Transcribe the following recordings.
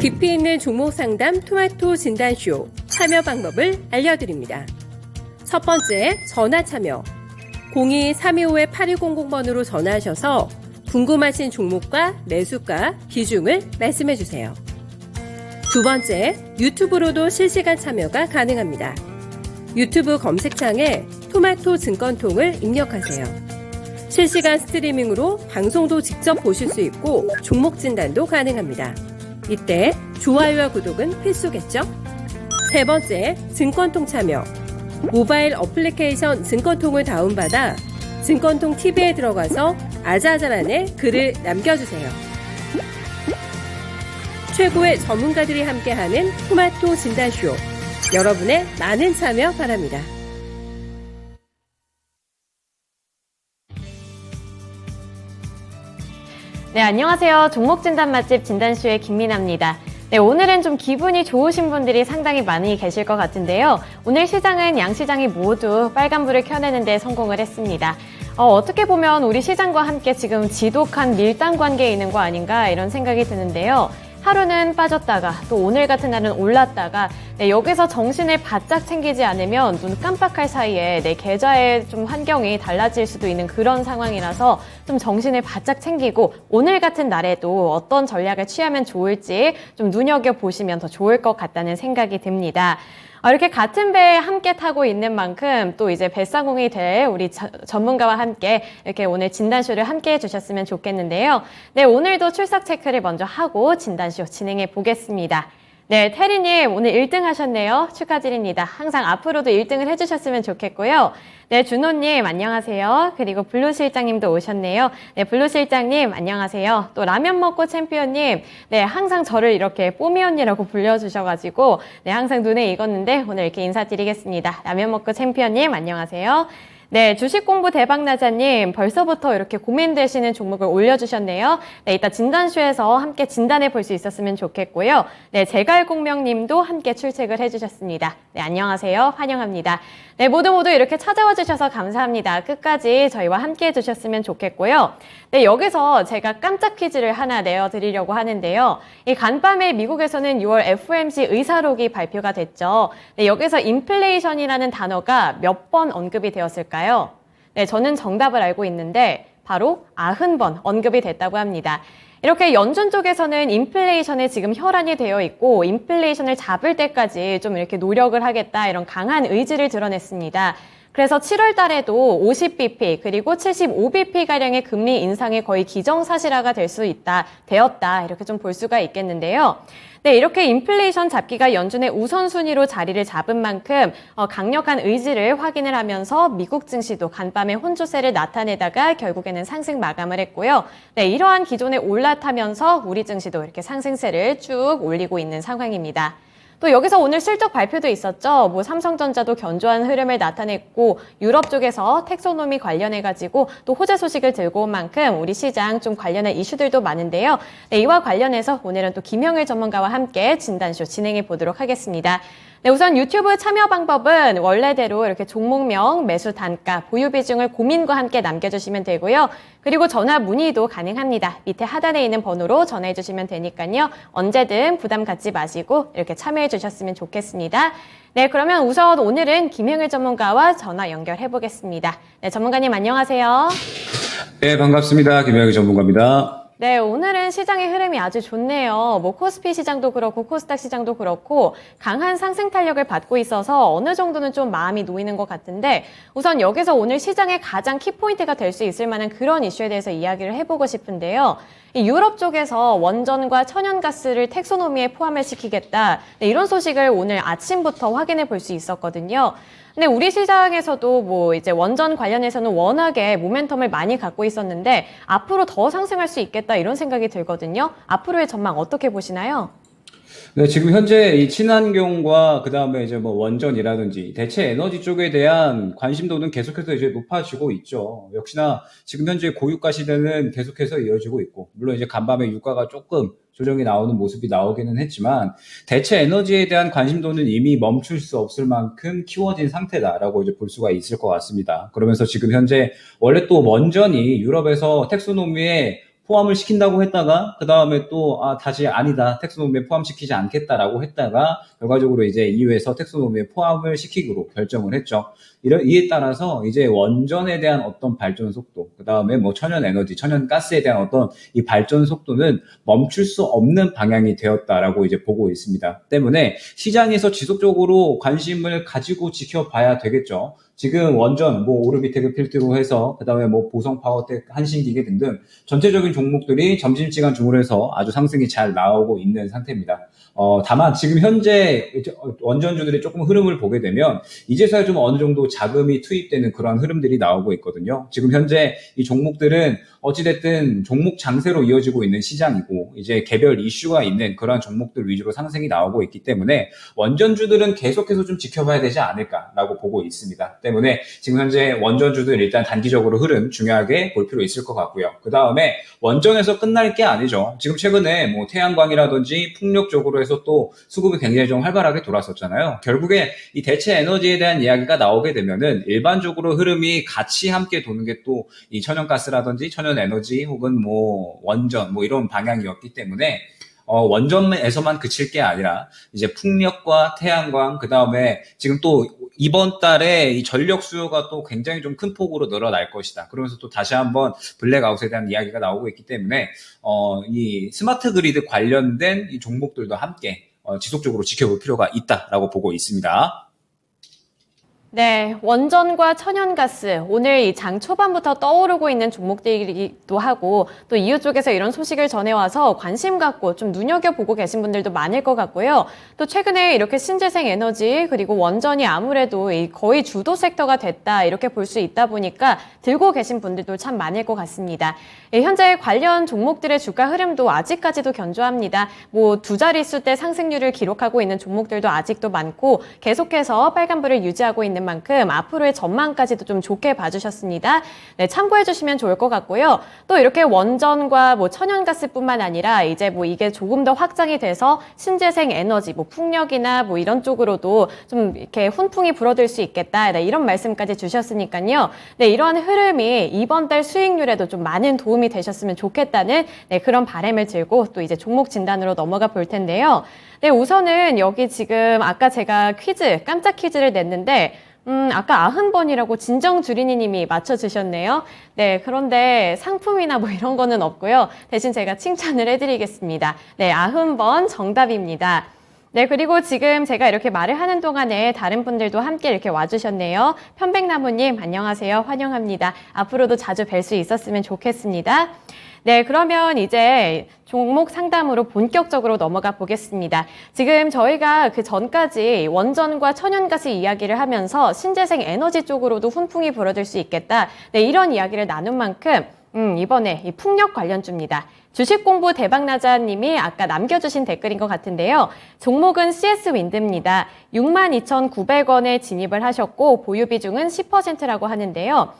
깊이 있는 종목 상담 토마토 진단쇼 참여 방법을 알려드립니다. 첫 번째, 전화 참여. 02-325-8200번으로 전화하셔서 궁금하신 종목과 매수가, 비중을 말씀해주세요. 두 번째, 유튜브로도 실시간 참여가 가능합니다. 유튜브 검색창에 토마토 증권통을 입력하세요. 실시간 스트리밍으로 방송도 직접 보실 수 있고 종목 진단도 가능합니다. 이때 좋아요와 구독은 필수겠죠? 세 번째, 증권통 참여. 모바일 어플리케이션 증권통을 다운받아 증권통 TV에 들어가서 아자아자란에 글을 남겨주세요. 최고의 전문가들이 함께하는 토마토 진단쇼. 여러분의 많은 참여 바랍니다. 네, 안녕하세요. 종목진단 맛집 진단쇼의 김민아입니다. 네, 오늘은 좀 기분이 좋으신 분들이 상당히 많이 계실 것 같은데요. 오늘 시장은 양시장이 모두 빨간불을 켜내는 데 성공을 했습니다. 어떻게 보면 우리 시장과 함께 지금 지독한 밀당 관계에 있는 거 아닌가 이런 생각이 드는데요. 하루는 빠졌다가 또 오늘 같은 날은 올랐다가 여기서 정신을 바짝 챙기지 않으면 눈 깜빡할 사이에 내 계좌의 좀 환경이 달라질 수도 있는 그런 상황이라서 좀 정신을 바짝 챙기고 오늘 같은 날에도 어떤 전략을 취하면 좋을지 좀 눈여겨보시면 더 좋을 것 같다는 생각이 듭니다. 이렇게 같은 배에 함께 타고 있는 만큼 또 이제 뱃사공이 될 우리 전문가와 함께 이렇게 오늘 진단쇼를 함께 해주셨으면 좋겠는데요. 네, 오늘도 출석 체크를 먼저 하고 진단쇼 진행해 보겠습니다. 네, 테리님 오늘 1등 하셨네요. 축하드립니다. 항상 앞으로도 1등을 해주셨으면 좋겠고요. 네, 준호님 안녕하세요. 그리고 블루 실장님도 오셨네요. 네, 블루 실장님 안녕하세요. 또 라면 먹고 챔피언님, 네, 항상 저를 이렇게 뽀미 언니라고 불려주셔가지고 네, 항상 눈에 익었는데 오늘 이렇게 인사드리겠습니다. 라면 먹고 챔피언님 안녕하세요. 네, 주식공부 대박나자님 벌써부터 이렇게 고민되시는 종목을 올려주셨네요. 네, 이따 진단쇼에서 함께 진단해 볼 수 있었으면 좋겠고요. 네, 제갈공명님도 함께 출첵을 해주셨습니다. 네, 안녕하세요. 환영합니다. 네, 모두 이렇게 찾아와 주셔서 감사합니다. 끝까지 저희와 함께 해주셨으면 좋겠고요. 네, 여기서 제가 깜짝 퀴즈를 하나 내어드리려고 하는데요. 이 간밤에 미국에서는 6월 FOMC 의사록이 발표가 됐죠. 네, 여기서 인플레이션이라는 단어가 몇 번 언급이 되었을까요? 네, 저는 정답을 알고 있는데 바로 90번 언급이 됐다고 합니다. 이렇게 연준 쪽에서는 인플레이션에 지금 혈안이 되어 있고 인플레이션을 잡을 때까지 좀 이렇게 노력을 하겠다 이런 강한 의지를 드러냈습니다. 그래서 7월 달에도 50bp 그리고 75bp가량의 금리 인상이 거의 기정사실화가 되었다 이렇게 좀 볼 수가 있겠는데요. 네, 이렇게 인플레이션 잡기가 연준의 우선순위로 자리를 잡은 만큼 강력한 의지를 확인을 하면서 미국 증시도 간밤에 혼조세를 나타내다가 결국에는 상승 마감을 했고요. 네, 이러한 기존에 올라타면서 우리 증시도 이렇게 상승세를 쭉 올리고 있는 상황입니다. 또 여기서 오늘 실적 발표도 있었죠. 삼성전자도 견조한 흐름을 나타냈고 유럽 쪽에서 텍소노미 관련해가지고 또 호재 소식을 들고 온 만큼 우리 시장 좀 관련한 이슈들도 많은데요. 네, 이와 관련해서 오늘은 또 김영일 전문가와 함께 진단쇼 진행해 보도록 하겠습니다. 네, 우선 유튜브 참여 방법은 원래대로 이렇게 종목명, 매수 단가, 보유 비중을 고민과 함께 남겨주시면 되고요. 그리고 전화 문의도 가능합니다. 밑에 하단에 있는 번호로 전화해 주시면 되니까요. 언제든 부담 갖지 마시고 이렇게 참여해 주셨으면 좋겠습니다. 네, 그러면 우선 오늘은 김영일 전문가와 전화 연결해 보겠습니다. 네, 전문가님 안녕하세요. 네, 반갑습니다. 김영일 전문가입니다. 네, 오늘은 시장의 흐름이 아주 좋네요. 코스피 시장도 그렇고 코스닥 시장도 그렇고 강한 상승 탄력을 받고 있어서 어느 정도는 좀 마음이 놓이는 것 같은데 우선 여기서 오늘 시장의 가장 키포인트가 될 수 있을 만한 그런 이슈에 대해서 이야기를 해보고 싶은데요. 이 유럽 쪽에서 원전과 천연가스를 텍소노미에 포함을 시키겠다. 네, 이런 소식을 오늘 아침부터 확인해 볼 수 있었거든요. 근데 우리 시장에서도 이제 원전 관련해서는 워낙에 모멘텀을 많이 갖고 있었는데 앞으로 더 상승할 수 있겠다 이런 생각이 들거든요. 앞으로의 전망 어떻게 보시나요? 네, 지금 현재 이 친환경과 그다음에 이제 원전이라든지 대체 에너지 쪽에 대한 관심도는 계속해서 이제 높아지고 있죠. 역시나 지금 현재 고유가 시대는 계속해서 이어지고 있고, 물론 이제 간밤에 유가가 조금 조정이 나오는 모습이 나오기는 했지만 대체 에너지에 대한 관심도는 이미 멈출 수 없을 만큼 키워진 상태다라고 이제 볼 수가 있을 것 같습니다. 그러면서 지금 현재 원래 또 원전이 유럽에서 텍소노미에 포함을 시킨다고 했다가 그 다음에 또 다시 아니다 텍소노미에 포함시키지 않겠다라고 했다가 결과적으로 이제 EU에서 텍소노미에 포함을 시키기로 결정을 했죠. 이에 따라서 이제 원전에 대한 어떤 발전 속도, 그 다음에 뭐 천연 에너지, 천연 가스에 대한 어떤 이 발전 속도는 멈출 수 없는 방향이 되었다라고 이제 보고 있습니다. 때문에 시장에서 지속적으로 관심을 가지고 지켜봐야 되겠죠. 지금 원전, 뭐 오르비텍을 필두로 해서 그다음에 뭐 보성 파워텍, 한신기계 등등 전체적인 종목들이 점심시간 중으로 아주 상승이 잘 나오고 있는 상태입니다. 다만 지금 현재 원전주들이 조금 흐름을 보게 되면 이제서야 좀 어느 정도 자금이 투입되는 그런 흐름들이 나오고 있거든요. 지금 현재 이 종목들은 어찌됐든 종목 장세로 이어지고 있는 시장이고 이제 개별 이슈가 있는 그러한 종목들 위주로 상승이 나오고 있기 때문에 원전주들은 계속해서 좀 지켜봐야 되지 않을까라고 보고 있습니다. 때문에 지금 현재 원전주들 일단 단기적으로 흐름 중요하게 볼 필요 있을 것 같고요. 그 다음에 원전에서 끝날 게 아니죠. 지금 최근에 뭐 태양광이라든지 풍력 쪽으로 해서 또 수급이 굉장히 좀 활발하게 돌았었잖아요. 결국에 이 대체 에너지에 대한 이야기가 나오게 되면은 일반적으로 흐름이 같이 함께 도는 게 또 이 천연가스라든지 천연 에너지 혹은 뭐 원전 뭐 이런 방향이었기 때문에 원전에서만 그칠 게 아니라 이제 풍력과 태양광 그 다음에 지금 또 이번 달에 이 전력 수요가 또 굉장히 좀 큰 폭으로 늘어날 것이다. 그러면서 또 다시 한번 블랙아웃에 대한 이야기가 나오고 있기 때문에 이 스마트 그리드 관련된 이 종목들도 함께 지속적으로 지켜볼 필요가 있다라고 보고 있습니다. 네, 원전과 천연가스, 오늘 이 장 초반부터 떠오르고 있는 종목들이기도 하고 또 이유 쪽에서 이런 소식을 전해와서 관심 갖고 좀 눈여겨보고 계신 분들도 많을 것 같고요. 또 최근에 이렇게 신재생 에너지 그리고 원전이 아무래도 거의 주도 섹터가 됐다 이렇게 볼 수 있다 보니까 들고 계신 분들도 참 많을 것 같습니다. 현재 관련 종목들의 주가 흐름도 아직까지도 견조합니다. 뭐 두 자릿수 대 상승률을 기록하고 있는 종목들도 아직도 많고 계속해서 빨간불을 유지하고 있는 만큼 앞으로의 전망까지도 좀 좋게 봐주셨습니다. 네, 참고해 주시면 좋을 것 같고요. 또 이렇게 원전과 뭐 천연가스뿐만 아니라 이제 뭐 이게 조금 더 확장이 돼서 신재생 에너지, 뭐 풍력이나 뭐 이런 쪽으로도 좀 이렇게 훈풍이 불어들 수 있겠다. 네, 이런 말씀까지 주셨으니까요. 네, 이러한 흐름이 이번 달 수익률에도 좀 많은 도움이 되셨으면 좋겠다는 네, 그런 바람을 들고 또 이제 종목 진단으로 넘어가 볼 텐데요. 네, 우선은 여기 지금 아까 제가 깜짝 퀴즈를 냈는데 아까 90번이라고 진정주린이님이 맞춰주셨네요. 네, 그런데 상품이나 뭐 이런 거는 없고요. 대신 제가 칭찬을 해드리겠습니다. 네, 90번 정답입니다. 네, 그리고 지금 제가 이렇게 말을 하는 동안에 다른 분들도 함께 이렇게 와주셨네요. 편백나무님, 안녕하세요. 환영합니다. 앞으로도 자주 뵐 수 있었으면 좋겠습니다. 네, 그러면 이제 종목 상담으로 본격적으로 넘어가 보겠습니다. 지금 저희가 그 전까지 원전과 천연가스 이야기를 하면서 신재생 에너지 쪽으로도 훈풍이 불어들 수 있겠다. 네, 이런 이야기를 나눈 만큼 이번에 이 풍력 관련주입니다. 주식 공부 대박나자님이 아까 남겨주신 댓글인 것 같은데요. 종목은 CS윈드입니다. 62,900원에 진입을 하셨고 보유 비중은 10%라고 하는데요.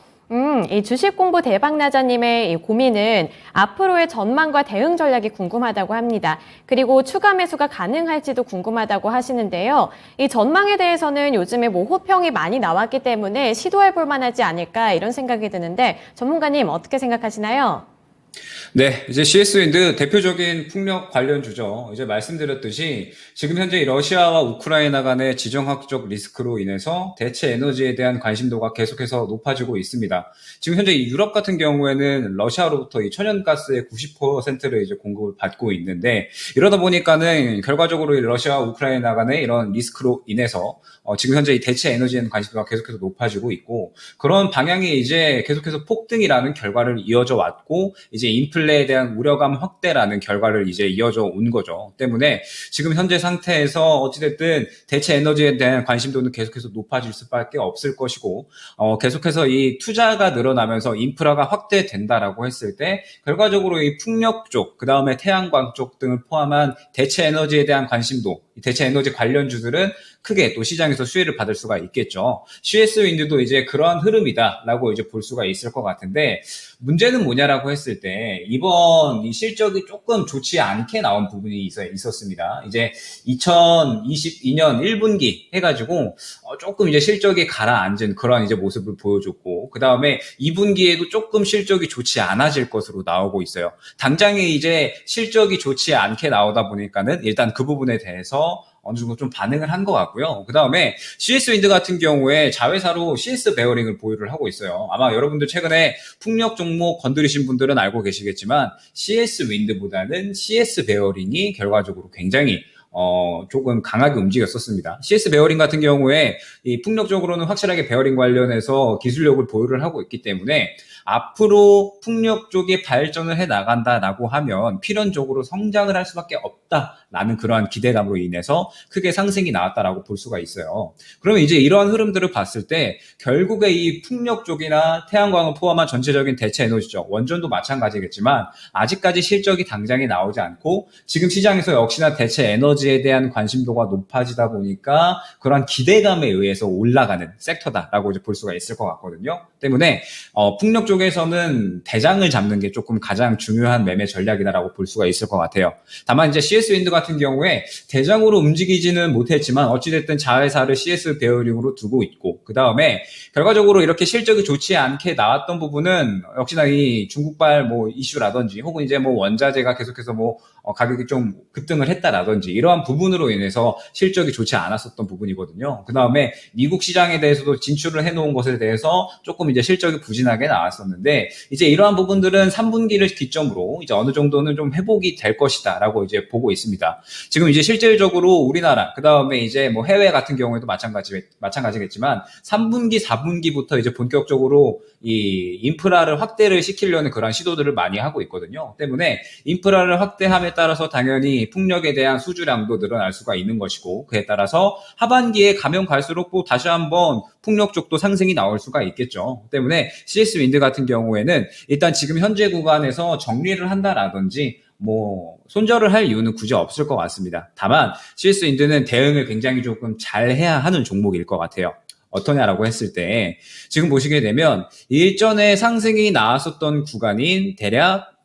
이 주식 공부 대박나자님의 이 고민은 앞으로의 전망과 대응 전략이 궁금하다고 합니다. 그리고 추가 매수가 가능할지도 궁금하다고 하시는데요. 이 전망에 대해서는 요즘에 뭐 호평이 많이 나왔기 때문에 시도해 볼 만하지 않을까 이런 생각이 드는데 전문가님 어떻게 생각하시나요? 네, 이제 CS윈드 대표적인 풍력 관련주죠. 이제 말씀드렸듯이 지금 현재 러시아와 우크라이나 간의 지정학적 리스크로 인해서 대체 에너지에 대한 관심도가 계속해서 높아지고 있습니다. 지금 현재 유럽 같은 경우에는 러시아로부터 이 천연가스의 90%를 이제 공급을 받고 있는데 이러다 보니까는 결과적으로 러시아와 우크라이나 간의 이런 리스크로 인해서 지금 현재 이 대체 에너지에 대한 관심도가 계속해서 높아지고 있고 그런 방향이 이제 계속해서 폭등이라는 결과를 이어져 왔고 이제 인플레에 대한 우려감 확대라는 결과를 이제 이어져 온 거죠. 때문에 지금 현재 상태에서 어찌됐든 대체 에너지에 대한 관심도는 계속해서 높아질 수밖에 없을 것이고 계속해서 이 투자가 늘어나면서 인프라가 확대된다라고 했을 때 결과적으로 이 풍력 쪽, 그 다음에 태양광 쪽 등을 포함한 대체 에너지에 대한 관심도, 대체 에너지 관련주들은 크게 또 시장에서 수혜를 받을 수가 있겠죠. CS 윈드도 이제 그러한 흐름이다라고 이제 볼 수가 있을 것 같은데, 문제는 뭐냐라고 했을 때 이번 이 실적이 조금 좋지 않게 나온 부분이 있었습니다. 이제 2022년 1분기 해가지고 조금 이제 실적이 가라앉은 그런 이제 모습을 보여줬고, 그 다음에 2분기에도 조금 실적이 좋지 않아질 것으로 나오고 있어요. 당장에 이제 실적이 좋지 않게 나오다 보니까는 일단 그 부분에 대해서 어느 정도 좀 반응을 한 것 같고요. 그 다음에 CS 윈드 같은 경우에 자회사로 CS 베어링을 보유를 하고 있어요. 아마 여러분들 최근에 풍력 종목 건드리신 분들은 알고 계시겠지만 CS 윈드보다는 CS 베어링이 결과적으로 굉장히 조금 강하게 움직였었습니다. CS 베어링 같은 경우에 이 풍력 쪽으로는 확실하게 베어링 관련해서 기술력을 보유를 하고 있기 때문에 앞으로 풍력 쪽에 발전을 해 나간다라고 하면 필연적으로 성장을 할 수밖에 없다라는 그러한 기대감으로 인해서 크게 상승이 나왔다라고 볼 수가 있어요. 그러면 이제 이러한 흐름들을 봤을 때 결국에 이 풍력 쪽이나 태양광을 포함한 전체적인 대체 에너지 쪽, 원전도 마찬가지겠지만 아직까지 실적이 당장에 나오지 않고 지금 시장에서 역시나 대체 에너지에 대한 관심도가 높아지다 보니까 그러한 기대감에 의해서 올라가는 섹터다라고 이제 볼 수가 있을 것 같거든요. 때문에 풍력 쪽에서는 대장을 잡는 게 조금 가장 중요한 매매 전략이다라고 볼 수가 있을 것 같아요. 다만 이제 CS 윈드 같은 경우에 대장으로 움직이지는 못했지만 어찌됐든 자회사를 CS 베어링으로 두고 있고, 그 다음에 결과적으로 이렇게 실적이 좋지 않게 나왔던 부분은 역시나 이 중국발 뭐 이슈라든지 혹은 이제 뭐 원자재가 계속해서 뭐 가격이 좀 급등을 했다라든지 이러한 부분으로 인해서 실적이 좋지 않았었던 부분이거든요. 그 다음에 미국 시장에 대해서도 진출을 해놓은 것에 대해서 조금 이제 실적이 부진하게 나왔었는데, 이제 이러한 부분들은 3분기를 기점으로 이제 어느 정도는 좀 회복이 될 것이다라고 이제 보고 있습니다. 지금 이제 실질적으로 우리나라, 그 다음에 이제 뭐 해외 같은 경우에도 마찬가지겠지만 3분기, 4분기부터 이제 본격적으로 이 인프라를 확대를 시키려는 그런 시도들을 많이 하고 있거든요. 때문에 인프라를 확대함에 따라서 당연히 풍력에 대한 수주량도 늘어날 수가 있는 것이고, 그에 따라서 하반기에 가면 갈수록 또 다시 한번 풍력 쪽도 상승이 나올 수가 있겠죠. 때문에 CS 윈드 같은 경우에는 일단 지금 현재 구간에서 정리를 한다라든지 뭐 손절을 할 이유는 굳이 없을 것 같습니다. 다만 CS 윈드는 대응을 굉장히 조금 잘 해야 하는 종목일 것 같아요. 어떠냐라고 했을 때 지금 보시게 되면 일전에 상승이 나왔었던 구간인 대략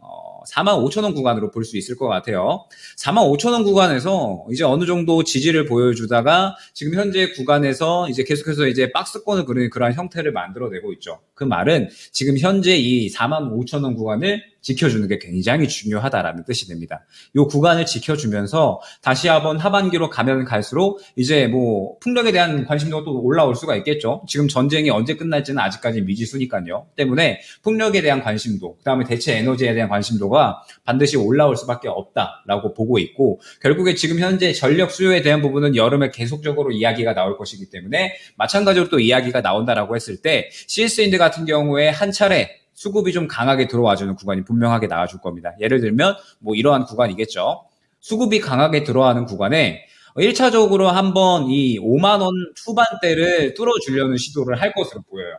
45,000원 구간으로 볼 수 있을 것 같아요. 45,000원 구간에서 이제 어느 정도 지지를 보여주다가 지금 현재 구간에서 이제 계속해서 이제 박스권을 그리는 그러한 형태를 만들어내고 있죠. 그 말은 지금 현재 이 45,000원 구간을 지켜주는 게 굉장히 중요하다라는 뜻이 됩니다. 이 구간을 지켜주면서 다시 한번 하반기로 가면 갈수록 이제 뭐 풍력에 대한 관심도가 또 올라올 수가 있겠죠. 지금 전쟁이 언제 끝날지는 아직까지 미지수니까요. 때문에 풍력에 대한 관심도, 그 다음에 대체 에너지에 대한 관심도가 반드시 올라올 수밖에 없다라고 보고 있고, 결국에 지금 현재 전력 수요에 대한 부분은 여름에 계속적으로 이야기가 나올 것이기 때문에 마찬가지로 또 이야기가 나온다라고 했을 때 CS 윈드 같은 경우에 한 차례 수급이 좀 강하게 들어와주는 구간이 분명하게 나와줄 겁니다. 예를 들면 뭐 이러한 구간이겠죠. 수급이 강하게 들어가는 구간에 1차적으로 한번 이 5만 원 후반대를 뚫어주려는 시도를 할 것으로 보여요.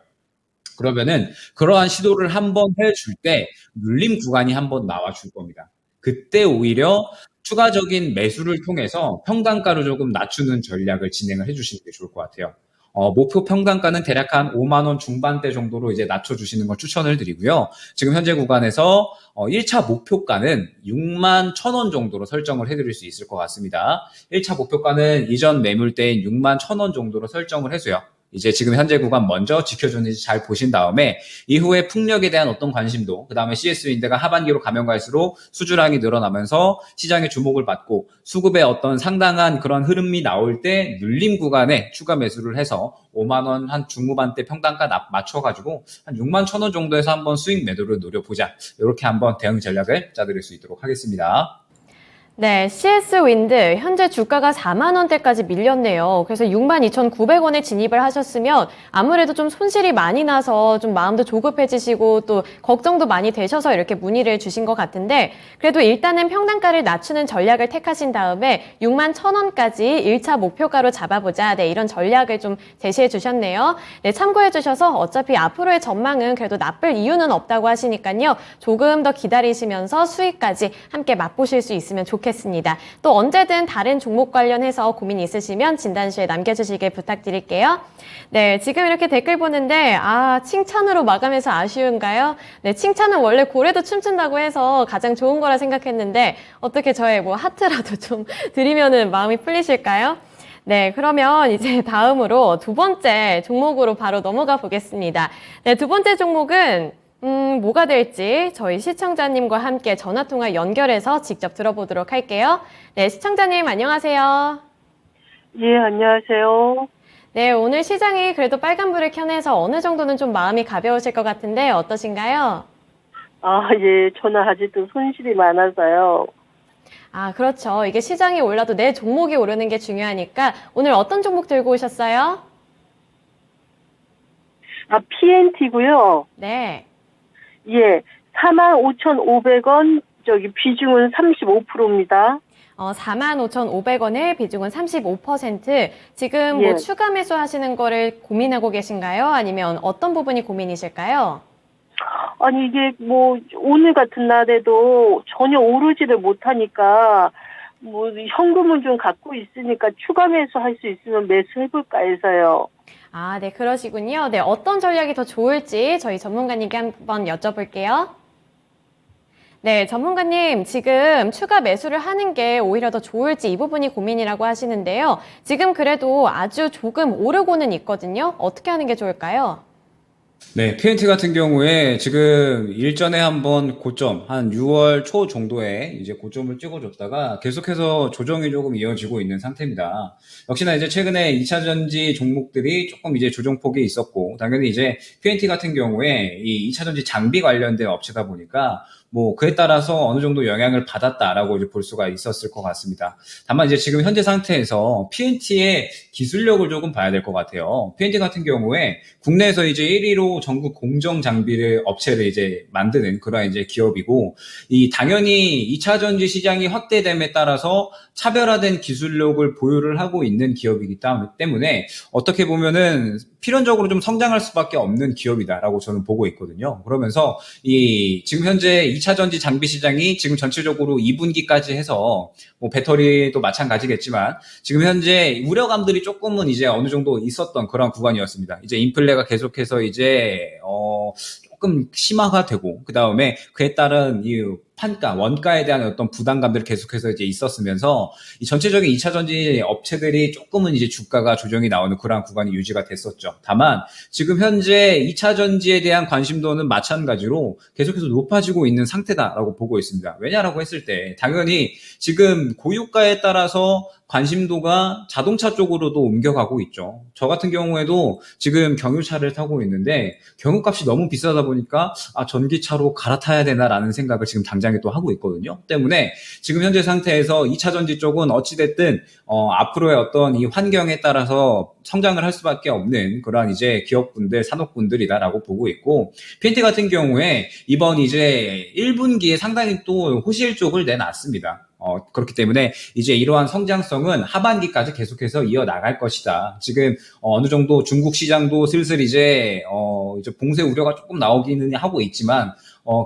그러면은 그러한 시도를 한번 해줄 때 눌림 구간이 한번 나와줄 겁니다. 그때 오히려 추가적인 매수를 통해서 평단가를 조금 낮추는 전략을 진행을 해주시는 게 좋을 것 같아요. 목표 평단가는 대략 한 5만 원 중반대 정도로 이제 낮춰주시는 걸 추천을 드리고요. 지금 현재 구간에서 1차 목표가는 6만 1,000원 정도로 설정을 해드릴 수 있을 것 같습니다. 1차 목표가는 이전 매물대인 6만 1,000원 정도로 설정을 해서요. 이제 지금 현재 구간 먼저 지켜주는지 잘 보신 다음에 이후에 풍력에 대한 어떤 관심도, 그 다음에 CS 윈드가 하반기로 가면 갈수록 수주량이 늘어나면서 시장의 주목을 받고 수급의 어떤 상당한 그런 흐름이 나올 때 눌림 구간에 추가 매수를 해서 5만 원 한 중후반대 평단가 맞춰가지고 한 6만 1,000원 정도에서 한번 수익 매도를 노려보자. 이렇게 한번 대응 전략을 짜드릴 수 있도록 하겠습니다. 네, CS 윈드 현재 주가가 4만 원대까지 밀렸네요. 그래서 62,900원에 진입을 하셨으면 아무래도 좀 손실이 많이 나서 좀 마음도 조급해지시고 또 걱정도 많이 되셔서 이렇게 문의를 주신 것 같은데, 그래도 일단은 평단가를 낮추는 전략을 택하신 다음에 6만 1,000원까지 1차 목표가로 잡아보자. 네, 이런 전략을 좀 제시해 주셨네요. 네, 참고해 주셔서 어차피 앞으로의 전망은 그래도 나쁠 이유는 없다고 하시니까요. 조금 더 기다리시면서 수익까지 함께 맛보실 수 있으면 좋겠습니다. 좋겠습니다. 또 언제든 다른 종목 관련해서 고민 있으시면 진단쇼에 남겨주시길 부탁드릴게요. 네, 지금 이렇게 댓글 보는데 칭찬으로 마감해서 아쉬운가요? 네, 칭찬은 원래 고래도 춤춘다고 해서 가장 좋은 거라 생각했는데 어떻게 저의 뭐 하트라도 좀 드리면은 마음이 풀리실까요? 네, 그러면 이제 다음으로 두 번째 종목으로 바로 넘어가 보겠습니다. 네, 두 번째 종목은 뭐가 될지 저희 시청자님과 함께 전화통화 연결해서 직접 들어보도록 할게요. 네, 시청자님 안녕하세요. 예, 안녕하세요. 네, 오늘 시장이 그래도 빨간불을 켜내서 어느 정도는 좀 마음이 가벼우실 것 같은데 어떠신가요? 예, 저는 아직도 손실이 많아서요. 그렇죠. 이게 시장이 올라도 내 종목이 오르는 게 중요하니까 오늘 어떤 종목 들고 오셨어요? PNT고요. 네. 예, 45,500원, 비중은 35%입니다. 45,500원에 비중은 35%. 지금 뭐 예. 추가 매수 하시는 거를 고민하고 계신가요? 아니면 어떤 부분이 고민이실까요? 아니, 이게 오늘 같은 날에도 전혀 오르지를 못하니까, 현금은 좀 갖고 있으니까 추가 매수할 수 있으면 매수해볼까 해서요. 네, 그러시군요. 네, 어떤 전략이 더 좋을지 저희 전문가님께 한번 여쭤볼게요. 네, 전문가님, 지금 추가 매수를 하는 게 오히려 더 좋을지 이 부분이 고민이라고 하시는데요. 지금 그래도 아주 조금 오르고는 있거든요. 어떻게 하는 게 좋을까요? 네, PNT 같은 경우에 지금 일전에 한번 고점, 한 6월 초 정도에 이제 고점을 찍어줬다가 계속해서 조정이 조금 이어지고 있는 상태입니다. 역시나 이제 최근에 2차 전지 종목들이 조금 이제 조정폭이 있었고, 당연히 이제 PNT 같은 경우에 이 2차 전지 장비 관련된 업체다 보니까 그에 따라서 어느 정도 영향을 받았다라고 이제 볼 수가 있었을 것 같습니다. 다만 이제 지금 현재 상태에서 PNT의 기술력을 조금 봐야 될 것 같아요. PNT 같은 경우에 국내에서 이제 1위로 전국 공정 장비를 업체를 이제 만드는 그런 이제 기업이고, 당연히 2차 전지 시장이 확대됨에 따라서 차별화된 기술력을 보유를 하고 있는 기업이기 때문에 어떻게 보면은 필연적으로 좀 성장할 수밖에 없는 기업이다라고 저는 보고 있거든요. 그러면서 지금 현재 2차 전지 장비 시장이 지금 전체적으로 2분기까지 해서 배터리도 마찬가지겠지만 지금 현재 우려감들이 조금은 이제 어느 정도 있었던 그런 구간이었습니다. 이제 인플레가 계속해서 이제 조금 심화가 되고, 그 다음에 그에 따른 이 판가, 원가에 대한 어떤 부담감들이 계속해서 이제 있었으면서 이 전체적인 2차 전지 업체들이 조금은 이제 주가가 조정이 나오는 그러한 구간이 유지가 됐었죠. 다만 지금 현재 2차 전지에 대한 관심도는 마찬가지로 계속해서 높아지고 있는 상태다라고 보고 있습니다. 왜냐라고 했을 때 당연히 지금 고유가에 따라서 관심도가 자동차 쪽으로도 옮겨가고 있죠. 저 같은 경우에도 지금 경유차를 타고 있는데 경유값이 너무 비싸다 보니까 전기차로 갈아타야 되나라는 생각을 지금 당장에 또 하고 있거든요. 때문에 지금 현재 상태에서 2차 전지 쪽은 어찌됐든 앞으로의 어떤 이 환경에 따라서 성장을 할 수밖에 없는 그러한 이제 기업분들, 산업분들이다라고 보고 있고, PNT 같은 경우에 이번 이제 1분기에 상당히 또 호실 쪽을 내놨습니다. 그렇기 때문에 이제 이러한 성장성은 하반기까지 계속해서 이어나갈 것이다. 지금 어느 정도 중국 시장도 슬슬 이제 봉쇄 우려가 조금 나오기는 하고 있지만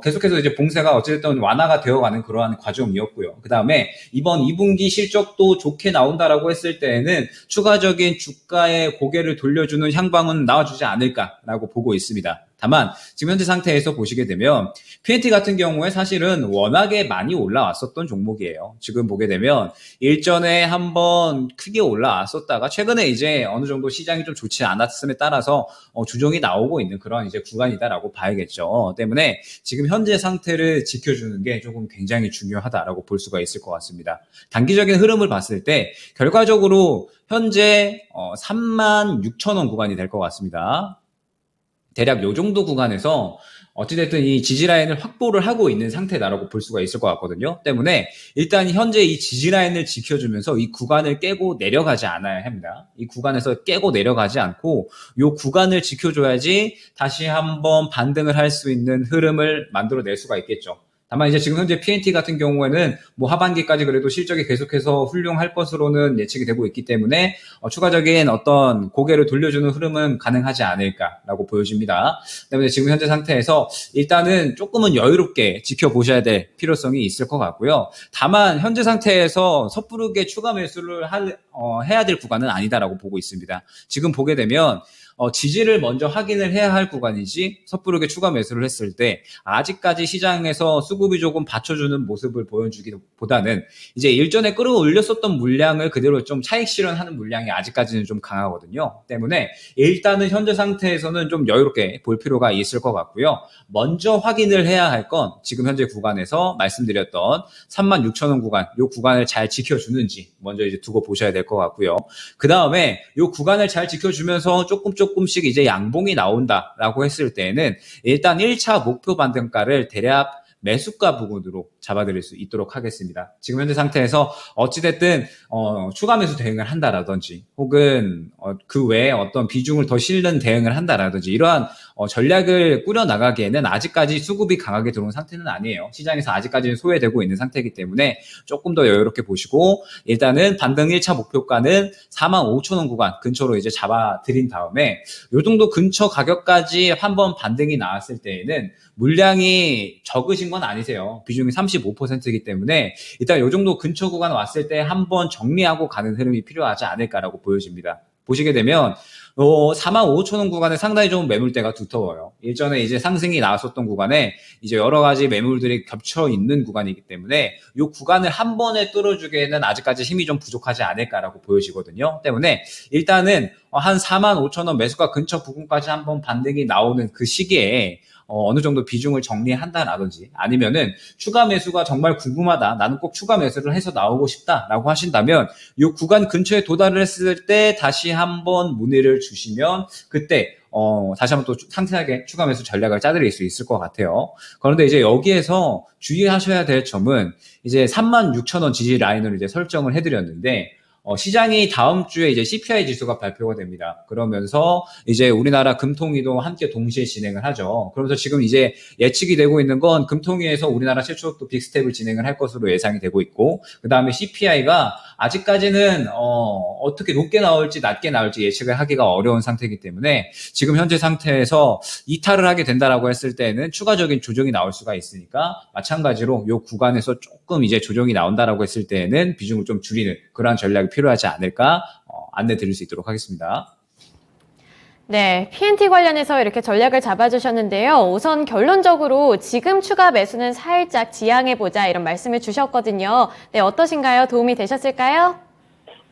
계속해서 이제 봉쇄가 어쨌든 완화가 되어가는 그러한 과정이었고요. 그 다음에 이번 2분기 실적도 좋게 나온다라고 했을 때에는 추가적인 주가의 고개를 돌려주는 향방은 나와주지 않을까라고 보고 있습니다. 다만 지금 현재 상태에서 보시게 되면 PNT 같은 경우에 사실은 워낙에 많이 올라왔었던 종목이에요. 지금 보게 되면 일전에 한번 크게 올라왔었다가 최근에 이제 어느 정도 시장이 좀 좋지 않았음에 따라서 주종이 나오고 있는 그런 이제 구간이다라고 봐야겠죠. 때문에 지금 현재 상태를 지켜주는 게 조금 굉장히 중요하다라고 볼 수가 있을 것 같습니다. 단기적인 흐름을 봤을 때 결과적으로 현재 36,000원 구간이 될 것 같습니다. 대략 요 정도 구간에서 어찌됐든 이 지지라인을 확보를 하고 있는 상태다라고 볼 수가 있을 것 같거든요. 때문에 일단 현재 이 지지라인을 지켜주면서 이 구간을 깨고 내려가지 않아야 합니다. 이 구간에서 깨고 내려가지 않고 이 구간을 지켜줘야지 다시 한번 반등을 할 수 있는 흐름을 만들어낼 수가 있겠죠. 다만 이제 지금 현재 P&T 같은 경우에는 뭐 하반기까지 그래도 실적이 계속해서 훌륭할 것으로는 예측이 되고 있기 때문에 추가적인 어떤 고개를 돌려주는 흐름은 가능하지 않을까라고 보여집니다. 때문에 지금 현재 상태에서 일단은 조금은 여유롭게 지켜보셔야 될 필요성이 있을 것 같고요. 다만 현재 상태에서 섣부르게 추가 매수를 해야 될 구간은 아니다라고 보고 있습니다. 지금 보게 되면 지지를 먼저 확인을 해야 할 구간이지 섣부르게 추가 매수를 했을 때 아직까지 시장에서 수급이 조금 받쳐주는 모습을 보여주기보다는 이제 일전에 끌어올렸었던 물량을 그대로 좀 차익 실현하는 물량이 아직까지는 좀 강하거든요. 때문에 일단은 현재 상태에서는 좀 여유롭게 볼 필요가 있을 것 같고요. 먼저 확인을 해야 할 건 지금 현재 구간에서 말씀드렸던 36,000원 구간, 이 구간을 잘 지켜주는지 먼저 이제 두고 보셔야 될 것 같고요. 그 다음에 이 구간을 잘 지켜주면서 조금씩 이제 양봉이 나온다라고 했을 때에는 일단 1차 목표 반등가를 대략 매수가 부분으로 잡아드릴 수 있도록 하겠습니다. 지금 현재 상태에서 어찌됐든 추가 매수 대응을 한다라든지 혹은 그 외에 어떤 비중을 더 실는 대응을 한다라든지 이러한 전략을 꾸려나가기에는 아직까지 수급이 강하게 들어온 상태는 아니에요. 시장에서 아직까지는 소외되고 있는 상태이기 때문에 조금 더 여유롭게 보시고 일단은 반등 1차 목표가는 45,000원 구간 근처로 이제 잡아드린 다음에 요 정도 근처 가격까지 한번 반등이 나왔을 때에는 물량이 적으신 건 아니세요. 비중이 35%이기 때문에 일단 요 정도 근처 구간 왔을 때 한번 정리하고 가는 흐름이 필요하지 않을까라고 보여집니다. 보시게 되면 45,000원 구간에 상당히 좀 매물대가 두터워요. 일전에 이제 상승이 나왔었던 구간에 이제 여러 가지 매물들이 겹쳐 있는 구간이기 때문에 이 구간을 한 번에 뚫어주기에는 아직까지 힘이 좀 부족하지 않을까라고 보여지거든요. 때문에 일단은 한 45,000원 매수가 근처 부근까지 한번 반등이 나오는 그 시기에 어느 정도 비중을 정리한다라든지 아니면은 추가 매수가 정말 궁금하다. 나는 꼭 추가 매수를 해서 나오고 싶다라고 하신다면 이 구간 근처에 도달을 했을 때 다시 한번 문의를 주시면 그때 다시 한번 또 상세하게 추가 매수 전략을 짜드릴 수 있을 것 같아요. 그런데 이제 여기에서 주의하셔야 될 점은 이제 36,000원 지지 라인을 이제 설정을 해드렸는데 시장이 다음 주에 이제 CPI 지수가 발표가 됩니다. 그러면서 이제 우리나라 금통위도 함께 동시에 진행을 하죠. 그러면서 지금 이제 예측이 되고 있는 건 금통위에서 우리나라 최초 또 빅스텝을 진행을 할 것으로 예상이 되고 있고, 그 다음에 CPI가 아직까지는 어떻게 높게 나올지 낮게 나올지 예측을 하기가 어려운 상태이기 때문에 지금 현재 상태에서 이탈을 하게 된다라고 했을 때는 추가적인 조정이 나올 수가 있으니까 마찬가지로 이 구간에서 조금 이제 조정이 나온다라고 했을 때는 비중을 좀 줄이는 그러한 전략이 필요하지 않을까 안내 드릴 수 있도록 하겠습니다. 네, P&T 관련해서 이렇게 전략을 잡아주셨는데요. 우선 결론적으로 지금 추가 매수는 살짝 지양해보자 이런 말씀을 주셨거든요. 네, 어떠신가요? 도움이 되셨을까요?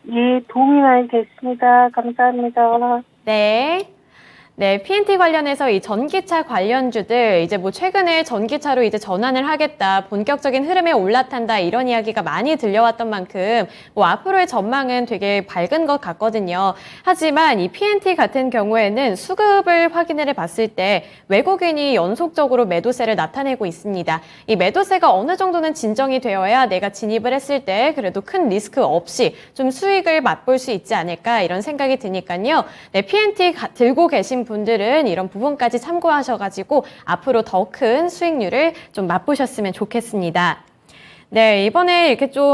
예, 도움이 많이 됐습니다. 감사합니다. 네. 네, P&T 관련해서 이 전기차 관련주들 이제 뭐 최근에 전기차로 이제 전환을 하겠다, 본격적인 흐름에 올라탄다 이런 이야기가 많이 들려왔던 만큼 뭐 앞으로의 전망은 되게 밝은 것 같거든요. 하지만 이 P&T 같은 경우에는 수급을 확인을 해봤을 때 외국인이 연속적으로 매도세를 나타내고 있습니다. 이 매도세가 어느 정도는 진정이 되어야 내가 진입을 했을 때 그래도 큰 리스크 없이 좀 수익을 맛볼 수 있지 않을까 이런 생각이 드니까요. 네, P&T 들고 계신 분들은 이런 부분까지 참고하셔가지고 앞으로 더 큰 수익률을 좀 맛보셨으면 좋겠습니다. 네, 이번에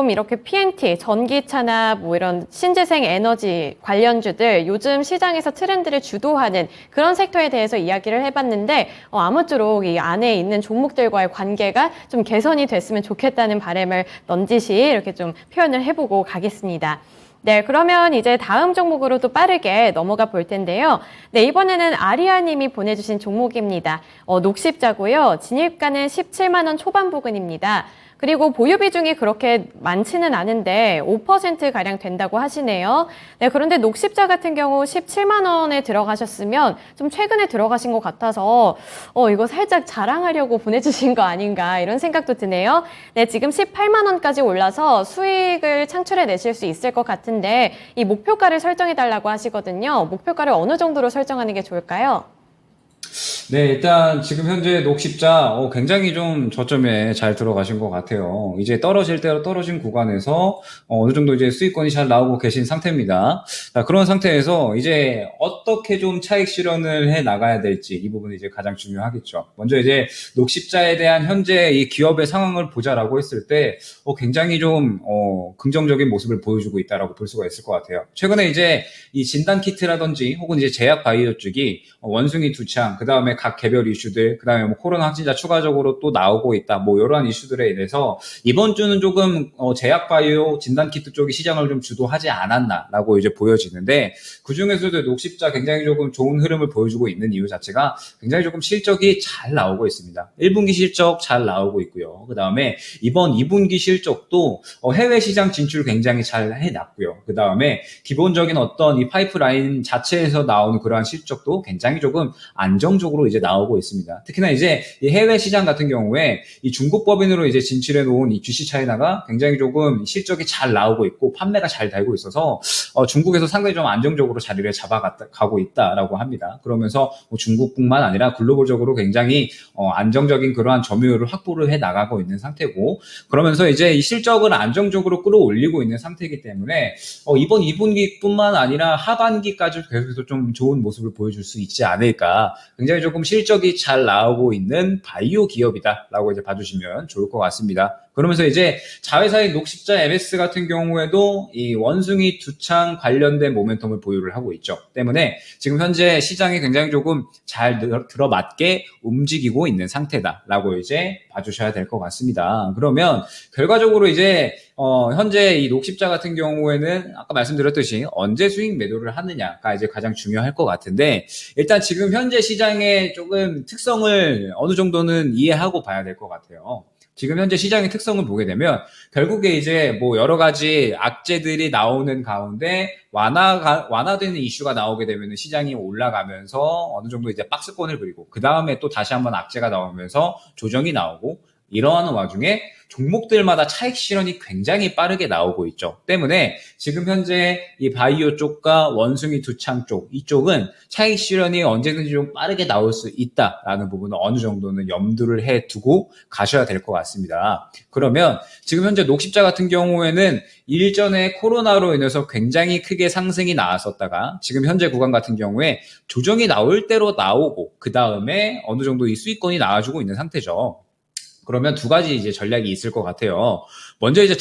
이렇게 P&T, 전기차나 뭐 이런 신재생 에너지 관련주들 요즘 시장에서 트렌드를 주도하는 그런 섹터에 대해서 이야기를 해봤는데 아무쪼록 이 안에 있는 종목들과의 관계가 좀 개선이 됐으면 좋겠다는 바람을 넌지시 이렇게 좀 표현을 해보고 가겠습니다. 네, 그러면 이제 다음 종목으로 또 빠르게 넘어가 볼 텐데요. 네, 이번에는 아리아님이 보내주신 종목입니다. 녹십자고요. 진입가는 17만 원 초반 부근입니다. 그리고 보유 비중이 그렇게 많지는 않은데 5%가량 된다고 하시네요. 네, 그런데 녹십자 같은 경우 17만 원에 들어가셨으면 좀 최근에 들어가신 것 같아서 이거 살짝 자랑하려고 보내주신 거 아닌가 이런 생각도 드네요. 네, 지금 18만 원까지 올라서 수익을 창출해 내실 수 있을 것 같은데 이 목표가를 설정해 달라고 하시거든요. 목표가를 어느 정도로 설정하는 게 좋을까요? 네, 일단 지금 현재 녹십자 굉장히 좀 저점에 잘 들어가신 것 같아요. 이제 떨어질 대로 떨어진 구간에서 어느 정도 이제 수익권이 잘 나오고 계신 상태입니다. 자, 그런 상태에서 이제 어떻게 좀 차익 실현을 해 나가야 될지 이 부분이 이제 가장 중요하겠죠. 먼저 이제 녹십자에 대한 현재 이 기업의 상황을 보자라고 했을 때 굉장히 좀 긍정적인 모습을 보여주고 있다라고 볼 수가 있을 것 같아요. 최근에 이제 이 진단 키트라든지 혹은 이제 제약 바이오 쪽이 원숭이 두창, 그 다음에 각 개별 이슈들, 그 다음에 뭐 코로나 확진자 추가적으로 또 나오고 있다, 뭐 이러한 이슈들에 인해서 이번 주는 조금 제약 바이오 진단 키트 쪽이 시장을 좀 주도하지 않았나라고 이제 보여지는데, 그 중에서도 녹십자 굉장히 조금 좋은 흐름을 보여주고 있는 이유 자체가 굉장히 조금 실적이 잘 나오고 있습니다. 1분기 실적 잘 나오고 있고요. 그 다음에 이번 2분기 실적도 해외 시장 진출 굉장히 잘 해놨고요. 그 다음에 기본적인 어떤 이 파이프라인 자체에서 나오는 그러한 실적도 굉장히 조금 안정적으로 이제 나오고 있습니다. 특히나 이제 이 해외 시장 같은 경우에 이 중국 법인으로 이제 진출해 놓은 이 GC 차이나가 굉장히 조금 실적이 잘 나오고 있고 판매가 잘 되고 있어서 중국에서 상당히 좀 안정적으로 자리를 잡아가고 있다라고 합니다. 그러면서 뭐 중국뿐만 아니라 글로벌적으로 굉장히 안정적인 그러한 점유율을 확보를 해 나가고 있는 상태고, 그러면서 이제 이 실적을 안정적으로 끌어올리고 있는 상태이기 때문에 이번 2분기뿐만 아니라 하반기까지 계속해서 좀 좋은 모습을 보여줄 수 있지 않을까. 굉장히 조금 실적이 잘 나오고 있는 바이오 기업이다라고 이제 봐주시면 좋을 것 같습니다. 그러면서 이제 자회사인 녹십자 MS 같은 경우에도 이 원숭이 두창 관련된 모멘텀을 보유를 하고 있죠. 때문에 지금 현재 시장이 굉장히 조금 잘 들어맞게 움직이고 있는 상태다라고 이제 봐주셔야 될 것 같습니다. 그러면 결과적으로 이제 현재 이 녹십자 같은 경우에는 아까 말씀드렸듯이 언제 수익 매도를 하느냐가 이제 가장 중요할 것 같은데, 일단 지금 현재 시장의 조금 특성을 어느 정도는 이해하고 봐야 될 것 같아요. 지금 현재 시장의 특성을 보게 되면 결국에 이제 뭐 여러 가지 악재들이 나오는 가운데 완화되는 이슈가 나오게 되면 시장이 올라가면서 어느 정도 이제 박스권을 그리고 그 다음에 또 다시 한번 악재가 나오면서 조정이 나오고, 이러한 와중에 종목들마다 차익 실현이 굉장히 빠르게 나오고 있죠. 때문에 지금 현재 이 바이오 쪽과 원숭이 두창 쪽, 이쪽은 차익 실현이 언제든지 좀 빠르게 나올 수 있다라는 부분은 어느 정도는 염두를 해 두고 가셔야 될 것 같습니다. 그러면 지금 현재 녹십자 같은 경우에는 일전에 코로나로 인해서 굉장히 크게 상승이 나왔었다가 지금 현재 구간 같은 경우에 조정이 나올 대로 나오고 그 다음에 어느 정도 이 수익권이 나와주고 있는 상태죠. 그러면 두 가지 이제 전략이 있을 것 같아요. 먼저 이제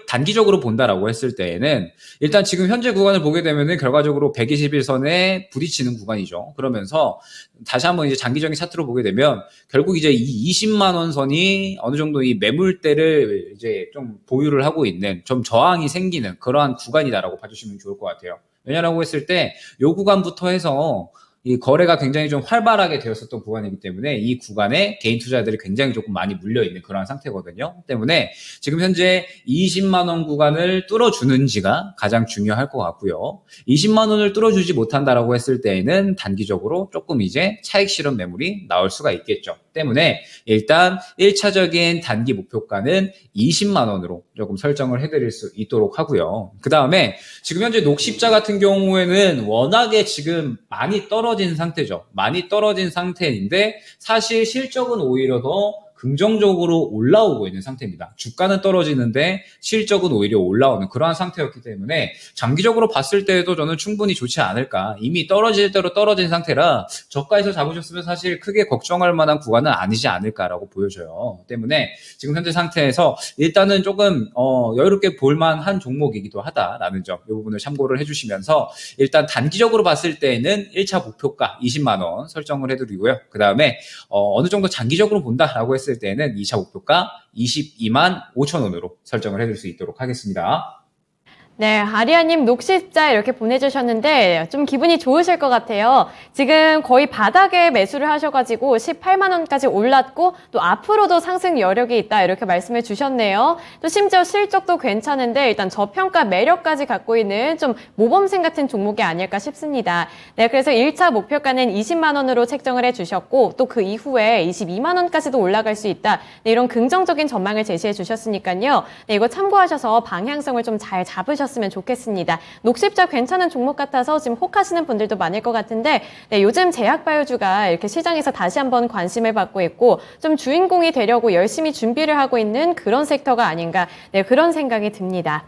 단기적으로 본다라고 했을 때에는 일단 지금 현재 구간을 보게 되면은 결과적으로 121선에 부딪히는 구간이죠. 그러면서 다시 한번 이제 장기적인 차트로 보게 되면 결국 이제 이 20만 원 선이 어느 정도 이 매물대를 이제 좀 보유를 하고 있는 좀 저항이 생기는 그러한 구간이다라고 봐주시면 좋을 것 같아요. 왜냐라고 했을 때 이 구간부터 해서 이 거래가 굉장히 좀 활발하게 되었었던 구간이기 때문에 이 구간에 개인 투자자들이 굉장히 조금 많이 물려있는 그런 상태거든요. 때문에 지금 현재 20만 원 구간을 뚫어주는지가 가장 중요할 것 같고요. 20만 원을 뚫어주지 못한다라고 했을 때에는 단기적으로 조금 이제 차익 실현 매물이 나올 수가 있겠죠. 때문에 일단 1차적인 단기 목표가는 20만 원으로 조금 설정을 해드릴 수 있도록 하고요. 그 다음에 지금 현재 녹십자 같은 경우에는 워낙에 지금 많이 떨어진 상태죠. 많이 떨어진 상태인데 사실 실적은 오히려 더 긍정적으로 올라오고 있는 상태입니다. 주가는 떨어지는데 실적은 오히려 올라오는 그러한 상태였기 때문에 장기적으로 봤을 때에도 저는 충분히 좋지 않을까. 이미 떨어질 대로 떨어진 상태라 저가에서 잡으셨으면 사실 크게 걱정할 만한 구간은 아니지 않을까라고 보여져요. 때문에 지금 현재 상태에서 일단은 조금 여유롭게 볼만한 종목이기도 하다라는 점, 이 부분을 참고를 해주시면서 일단 단기적으로 봤을 때는 1차 목표가 20만 원 설정을 해드리고요. 그 다음에 어느 정도 장기적으로 본다라고 했을 때는 2차 목표가 22만 5천 원으로 설정을 해줄 수 있도록 하겠습니다. 네, 아리아님 녹십자 이렇게 보내주셨는데 좀 기분이 좋으실 것 같아요. 지금 거의 바닥에 매수를 하셔가지고 18만 원까지 올랐고 또 앞으로도 상승 여력이 있다 이렇게 말씀해 주셨네요. 또 심지어 실적도 괜찮은데 일단 저평가 매력까지 갖고 있는 좀 모범생 같은 종목이 아닐까 싶습니다. 네, 그래서 1차 목표가는 20만 원으로 책정을 해주셨고 또 그 이후에 22만 원까지도 올라갈 수 있다. 네, 이런 긍정적인 전망을 제시해 주셨으니까요. 네, 이거 참고하셔서 방향성을 좀 잘 잡으셨으면 해주셨으면 좋겠습니다. 녹십자 괜찮은 종목 같아서 지금 혹하시는 분들도 많을 것 같은데 네, 요즘 제약바이오주가 이렇게 시장에서 다시 한번 관심을 받고 있고 좀 주인공이 되려고 열심히 준비를 하고 있는 그런 섹터가 아닌가 네, 그런 생각이 듭니다.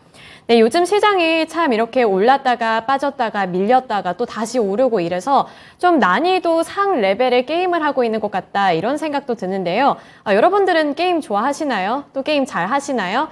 네, 요즘 시장이 참 이렇게 올랐다가 빠졌다가 밀렸다가 또 다시 오르고 이래서 좀 난이도 상 레벨의 게임을 하고 있는 것 같다 이런 생각도 드는데요. 여러분들은 게임 좋아하시나요? 또 게임 잘 하시나요?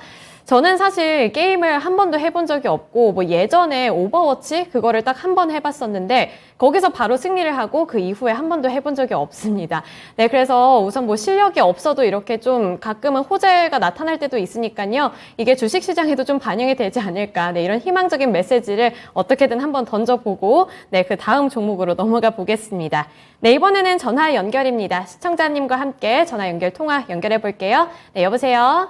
저는 사실 게임을 한 번도 해본 적이 없고 뭐 예전에 오버워치 그거를 딱 한 번 해봤었는데 거기서 바로 승리를 하고 그 이후에 한 번도 해본 적이 없습니다. 네, 그래서 우선 뭐 실력이 없어도 이렇게 좀 가끔은 호재가 나타날 때도 있으니까요. 이게 주식시장에도 좀 반영이 되지 않을까. 네, 이런 희망적인 메시지를 어떻게든 한번 던져보고 네, 그 다음 종목으로 넘어가 보겠습니다. 네, 이번에는 전화 연결입니다. 시청자님과 함께 전화 연결 통화 연결해 볼게요. 네, 여보세요.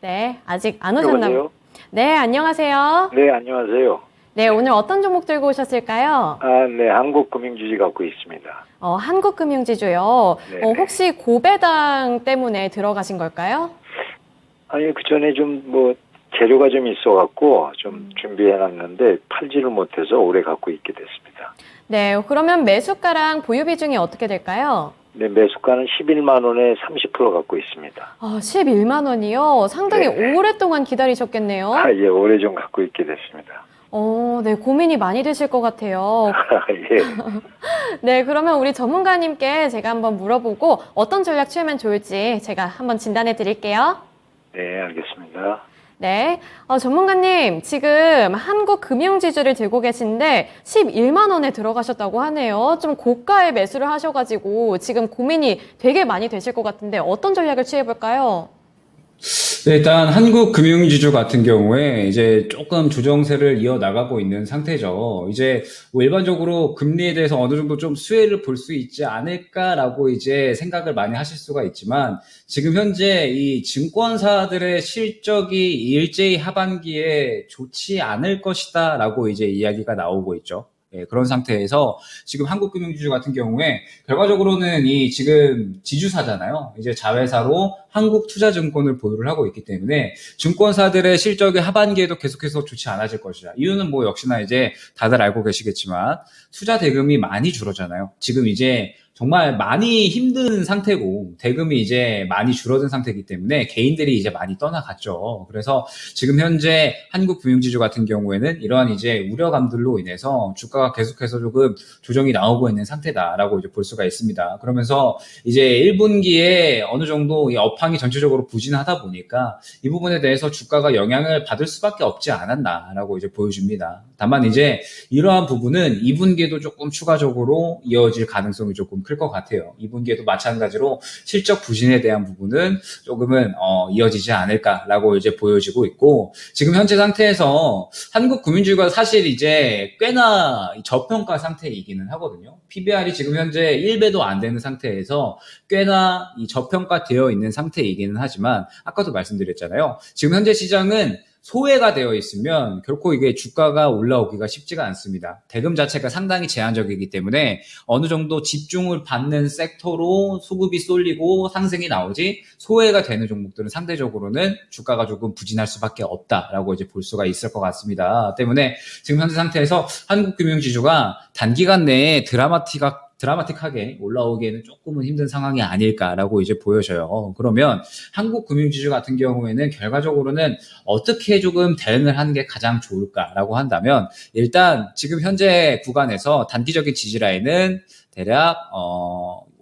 네, 아직 안 오셨나 봐요. 네, 안녕하세요. 네, 안녕하세요. 네, 오늘 어떤 종목 들고 오셨을까요? 네, 한국금융주식 갖고 있습니다. 한국금융지주요. 네네. 혹시 고배당 때문에 들어가신 걸까요? 아니, 그 전에 재료가 좀 있어갖고 좀 준비해놨는데 팔지를 못해서 오래 갖고 있게 됐습니다. 네, 그러면 매수가랑 보유 비중이 어떻게 될까요? 네, 매수가는 11만 원에 30% 갖고 있습니다. 11만 원이요? 상당히 네. 오랫동안 기다리셨겠네요. 예, 오래 좀 갖고 있게 됐습니다. 네, 고민이 많이 되실 것 같아요. 예. 네, 그러면 우리 전문가님께 제가 한번 물어보고 어떤 전략 취하면 좋을지 제가 한번 진단해 드릴게요. 네, 알겠습니다. 네, 전문가님 지금 한국금융지주를 들고 계신데 11만 원에 들어가셨다고 하네요. 좀 고가의 매수를 하셔가지고 지금 고민이 되게 많이 되실 것 같은데 어떤 전략을 취해볼까요? 네, 일단 한국금융지주 같은 경우에 이제 조금 조정세를 이어나가고 있는 상태죠. 이제 뭐 일반적으로 금리에 대해서 어느 정도 좀 수혜를 볼 수 있지 않을까라고 이제 생각을 많이 하실 수가 있지만 지금 현재 이 증권사들의 실적이 일제히 하반기에 좋지 않을 것이다라고 이제 이야기가 나오고 있죠. 예, 그런 상태에서 지금 한국금융지주 같은 경우에 결과적으로는 이 지금 지주사잖아요. 이제 자회사로 한국투자증권을 보유를 하고 있기 때문에 증권사들의 실적이 하반기에도 계속해서 좋지 않아질 것이다. 이유는 뭐 역시나 이제 다들 알고 계시겠지만 투자 대금이 많이 줄어잖아요. 지금 이제 정말 많이 힘든 상태고 대금이 이제 많이 줄어든 상태이기 때문에 개인들이 이제 많이 떠나갔죠. 그래서 지금 현재 한국금융지주 같은 경우에는 이러한 이제 우려감들로 인해서 주가가 계속해서 조금 조정이 나오고 있는 상태다라고 이제 볼 수가 있습니다. 그러면서 이제 1분기에 어느 정도 이 업황이 전체적으로 부진하다 보니까 이 부분에 대해서 주가가 영향을 받을 수밖에 없지 않았나라고 이제 보여줍니다. 다만 이제 이러한 부분은 2분기에도 조금 추가적으로 이어질 가능성이 조금 클 것 같아요. 2분기에도 마찬가지로 실적 부진에 대한 부분은 조금은 이어지지 않을까라고 이제 보여지고 있고 지금 현재 상태에서 한국금융지주가 사실 이제 꽤나 저평가 상태이기는 하거든요. PBR이 지금 현재 1배도 안 되는 상태에서 꽤나 이 저평가되어 있는 상태이기는 하지만 아까도 말씀드렸잖아요. 지금 현재 시장은 소외가 되어 있으면 결코 이게 주가가 올라오기가 쉽지가 않습니다. 대금 자체가 상당히 제한적이기 때문에 어느 정도 집중을 받는 섹터로 수급이 쏠리고 상승이 나오지 소외가 되는 종목들은 상대적으로는 주가가 조금 부진할 수밖에 없다라고 이제 볼 수가 있을 것 같습니다. 때문에 지금 현재 상태에서 한국금융지주가 단기간 내에 드라마틱하게 올라오기에는 조금은 힘든 상황이 아닐까라고 이제 보여져요. 그러면 한국금융지주 같은 경우에는 결과적으로는 어떻게 조금 대응을 하는 게 가장 좋을까라고 한다면 일단 지금 현재 구간에서 단기적인 지지라인은 대략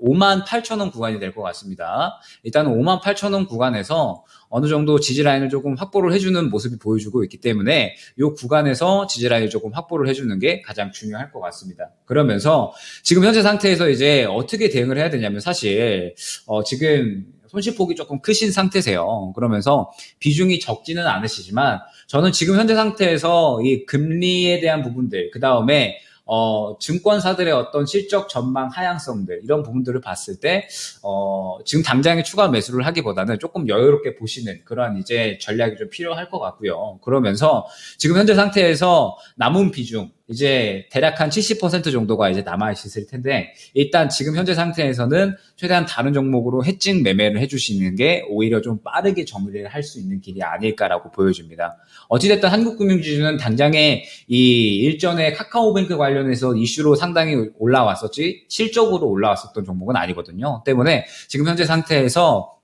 58,000원 구간이 될 것 같습니다. 일단 58,000원 구간에서 어느 정도 지지라인을 조금 확보를 해주는 모습이 보여주고 있기 때문에 이 구간에서 지지라인을 조금 확보를 해주는 게 가장 중요할 것 같습니다. 그러면서 지금 현재 상태에서 이제 어떻게 대응을 해야 되냐면 사실 지금 손실폭이 조금 크신 상태세요. 그러면서 비중이 적지는 않으시지만 저는 지금 현재 상태에서 이 금리에 대한 부분들 그 다음에 증권사들의 어떤 실적 전망 하향성들 이런 부분들을 봤을 때 지금 당장에 추가 매수를 하기보다는 조금 여유롭게 보시는 그런 이제 전략이 좀 필요할 것 같고요. 그러면서 지금 현재 상태에서 남은 비중 이제 대략 한 70% 정도가 이제 남아있을 텐데, 일단 지금 현재 상태에서는 최대한 다른 종목으로 해증 매매를 해주시는 게 오히려 좀 빠르게 정리를 할 수 있는 길이 아닐까라고 보여집니다. 어찌됐든 한국금융지주는 당장에 이 일전에 카카오뱅크 관련해서 이슈로 상당히 올라왔었지, 실적으로 올라왔었던 종목은 아니거든요. 때문에 지금 현재 상태에서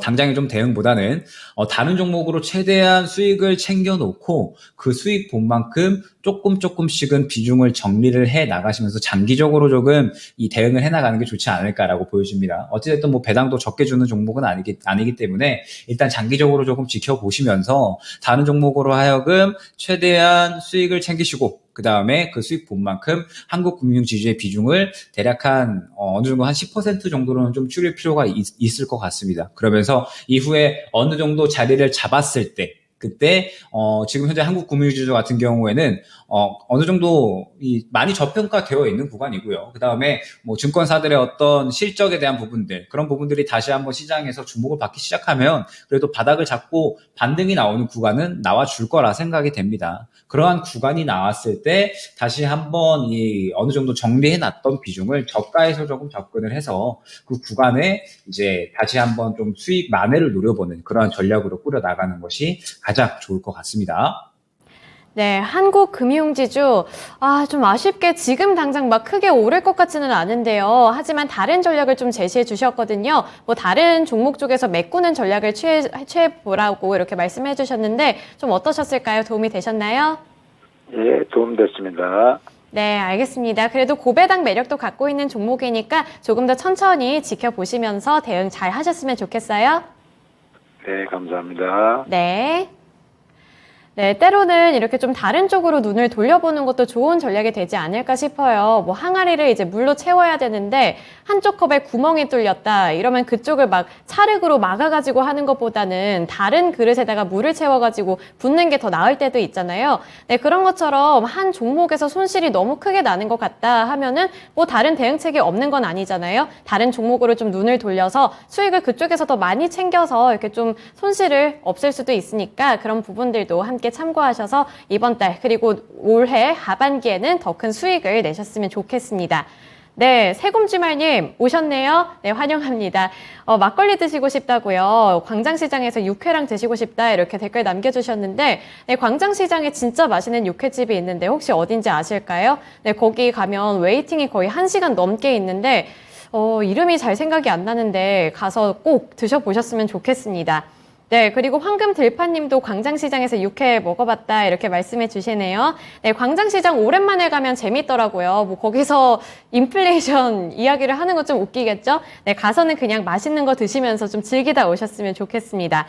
당장의 좀 대응보다는 다른 종목으로 최대한 수익을 챙겨놓고 그 수익 본 만큼 조금씩은 비중을 정리를 해 나가시면서 장기적으로 조금 이 대응을 해 나가는 게 좋지 않을까라고 보여집니다. 어찌됐든 뭐 배당도 적게 주는 종목은 아니기 때문에 일단 장기적으로 조금 지켜보시면서 다른 종목으로 하여금 최대한 수익을 챙기시고, 그 다음에 그 수익 본 만큼 한국금융지주의 비중을 대략 어느 정도 한 10% 정도로는 좀 줄일 필요가 있을 것 같습니다. 그러면서 이후에 어느 정도 자리를 잡았을 때, 그때 지금 현재 한국금융지주 같은 경우에는 어느 정도 많이 저평가되어 있는 구간이고요. 그 다음에 뭐 증권사들의 어떤 실적에 대한 부분들, 그런 부분들이 다시 한번 시장에서 주목을 받기 시작하면 그래도 바닥을 잡고 반등이 나오는 구간은 나와줄 거라 생각이 됩니다. 그러한 구간이 나왔을 때 다시 한번 어느 정도 정리해놨던 비중을 저가에서 조금 접근을 해서 그 구간에 이제 다시 한번 좀 수익 만회를 노려보는 그러한 전략으로 꾸려나가는 것이 가장 좋을 것 같습니다. 네, 한국금융지주, 좀 아쉽게 지금 당장 막 크게 오를 것 같지는 않은데요. 하지만 다른 전략을 좀 제시해 주셨거든요. 뭐 다른 종목 쪽에서 메꾸는 전략을 취해보라고 이렇게 말씀해 주셨는데 좀 어떠셨을까요? 도움이 되셨나요? 예, 도움됐습니다. 네, 알겠습니다. 그래도 고배당 매력도 갖고 있는 종목이니까 조금 더 천천히 지켜보시면서 대응 잘 하셨으면 좋겠어요. 네, 감사합니다. 네. 네, 때로는 이렇게 좀 다른 쪽으로 눈을 돌려보는 것도 좋은 전략이 되지 않을까 싶어요. 뭐 항아리를 이제 물로 채워야 되는데 한쪽 컵에 구멍이 뚫렸다. 이러면 그쪽을 막 찰흙으로 막아가지고 하는 것보다는 다른 그릇에다가 물을 채워가지고 붓는 게 더 나을 때도 있잖아요. 네, 그런 것처럼 한 종목에서 손실이 너무 크게 나는 것 같다 하면은 뭐 다른 대응책이 없는 건 아니잖아요. 다른 종목으로 좀 눈을 돌려서 수익을 그쪽에서 더 많이 챙겨서 이렇게 좀 손실을 없앨 수도 있으니까 그런 부분들도 함께 참고하셔서 이번 달 그리고 올해 하반기에는 더 큰 수익을 내셨으면 좋겠습니다. 네, 세곰주말님 오셨네요. 네, 환영합니다. 막걸리 드시고 싶다고요. 광장시장에서 육회랑 드시고 싶다 이렇게 댓글 남겨주셨는데 네, 광장시장에 진짜 맛있는 육회집이 있는데 혹시 어딘지 아실까요? 네, 거기 가면 웨이팅이 거의 1시간 넘게 있는데 이름이 잘 생각이 안 나는데 가서 꼭 드셔보셨으면 좋겠습니다. 네, 그리고 황금들판님도 광장시장에서 육회 먹어봤다 이렇게 말씀해 주시네요. 네, 광장시장 오랜만에 가면 재밌더라고요. 뭐 거기서 인플레이션 이야기를 하는 것 좀 웃기겠죠? 네, 가서는 그냥 맛있는 거 드시면서 좀 즐기다 오셨으면 좋겠습니다.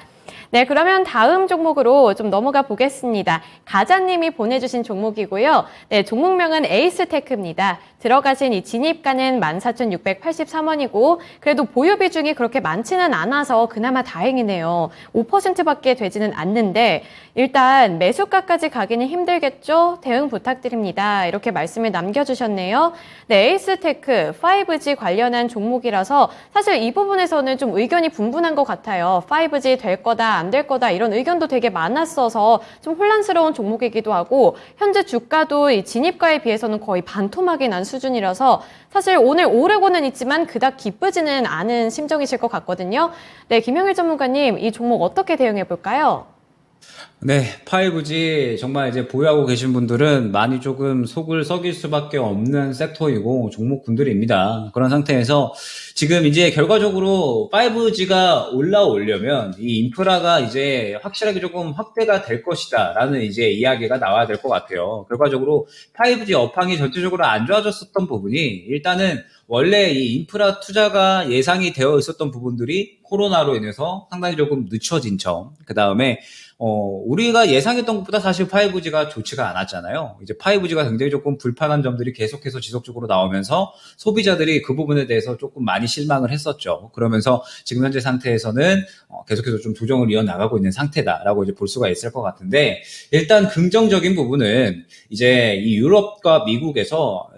네, 그러면 다음 종목으로 좀 넘어가 보겠습니다. 가자님이 보내주신 종목이고요. 네, 종목명은 에이스테크입니다. 들어가신 이 진입가는 14,683원이고 그래도 보유 비중이 그렇게 많지는 않아서 그나마 다행이네요. 5%밖에 되지는 않는데 일단 매수가까지 가기는 힘들겠죠? 대응 부탁드립니다. 이렇게 말씀을 남겨주셨네요. 네, 에이스테크 5G 관련한 종목이라서 사실 이 부분에서는 좀 의견이 분분한 것 같아요. 5G 될 거다 안 될 거다 이런 의견도 되게 많았어서 좀 혼란스러운 종목이기도 하고 현재 주가도 이 진입가에 비해서는 거의 반토막이 난 수준이라서 사실 오늘 오르고는 있지만 그닥 기쁘지는 않은 심정이실 것 같거든요. 네, 김영일 전문가님 이 종목 어떻게 대응해 볼까요? 네, 5G 정말 이제 보유하고 계신 분들은 많이 조금 속을 썩일 수밖에 없는 섹터이고 종목군들입니다. 그런 상태에서 지금 이제 결과적으로 5G가 올라오려면 이 인프라가 이제 확실하게 조금 확대가 될 것이다 라는 이제 이야기가 나와야 될 것 같아요. 결과적으로 5G 업황이 전체적으로 안 좋아졌었던 부분이 일단은 원래 이 인프라 투자가 예상이 되어 있었던 부분들이 코로나로 인해서 상당히 조금 늦춰진 점, 그 다음에 우리가 예상했던 것보다 사실 5G가 좋지가 않았잖아요. 이제 5G가 굉장히 조금 불편한 점들이 계속해서 지속적으로 나오면서 소비자들이 그 부분에 대해서 조금 많이 실망을 했었죠. 그러면서 지금 현재 상태에서는 계속해서 좀 조정을 이어나가고 있는 상태다라고 이제 볼 수가 있을 것 같은데, 일단 긍정적인 부분은 이제 이 유럽과 미국에서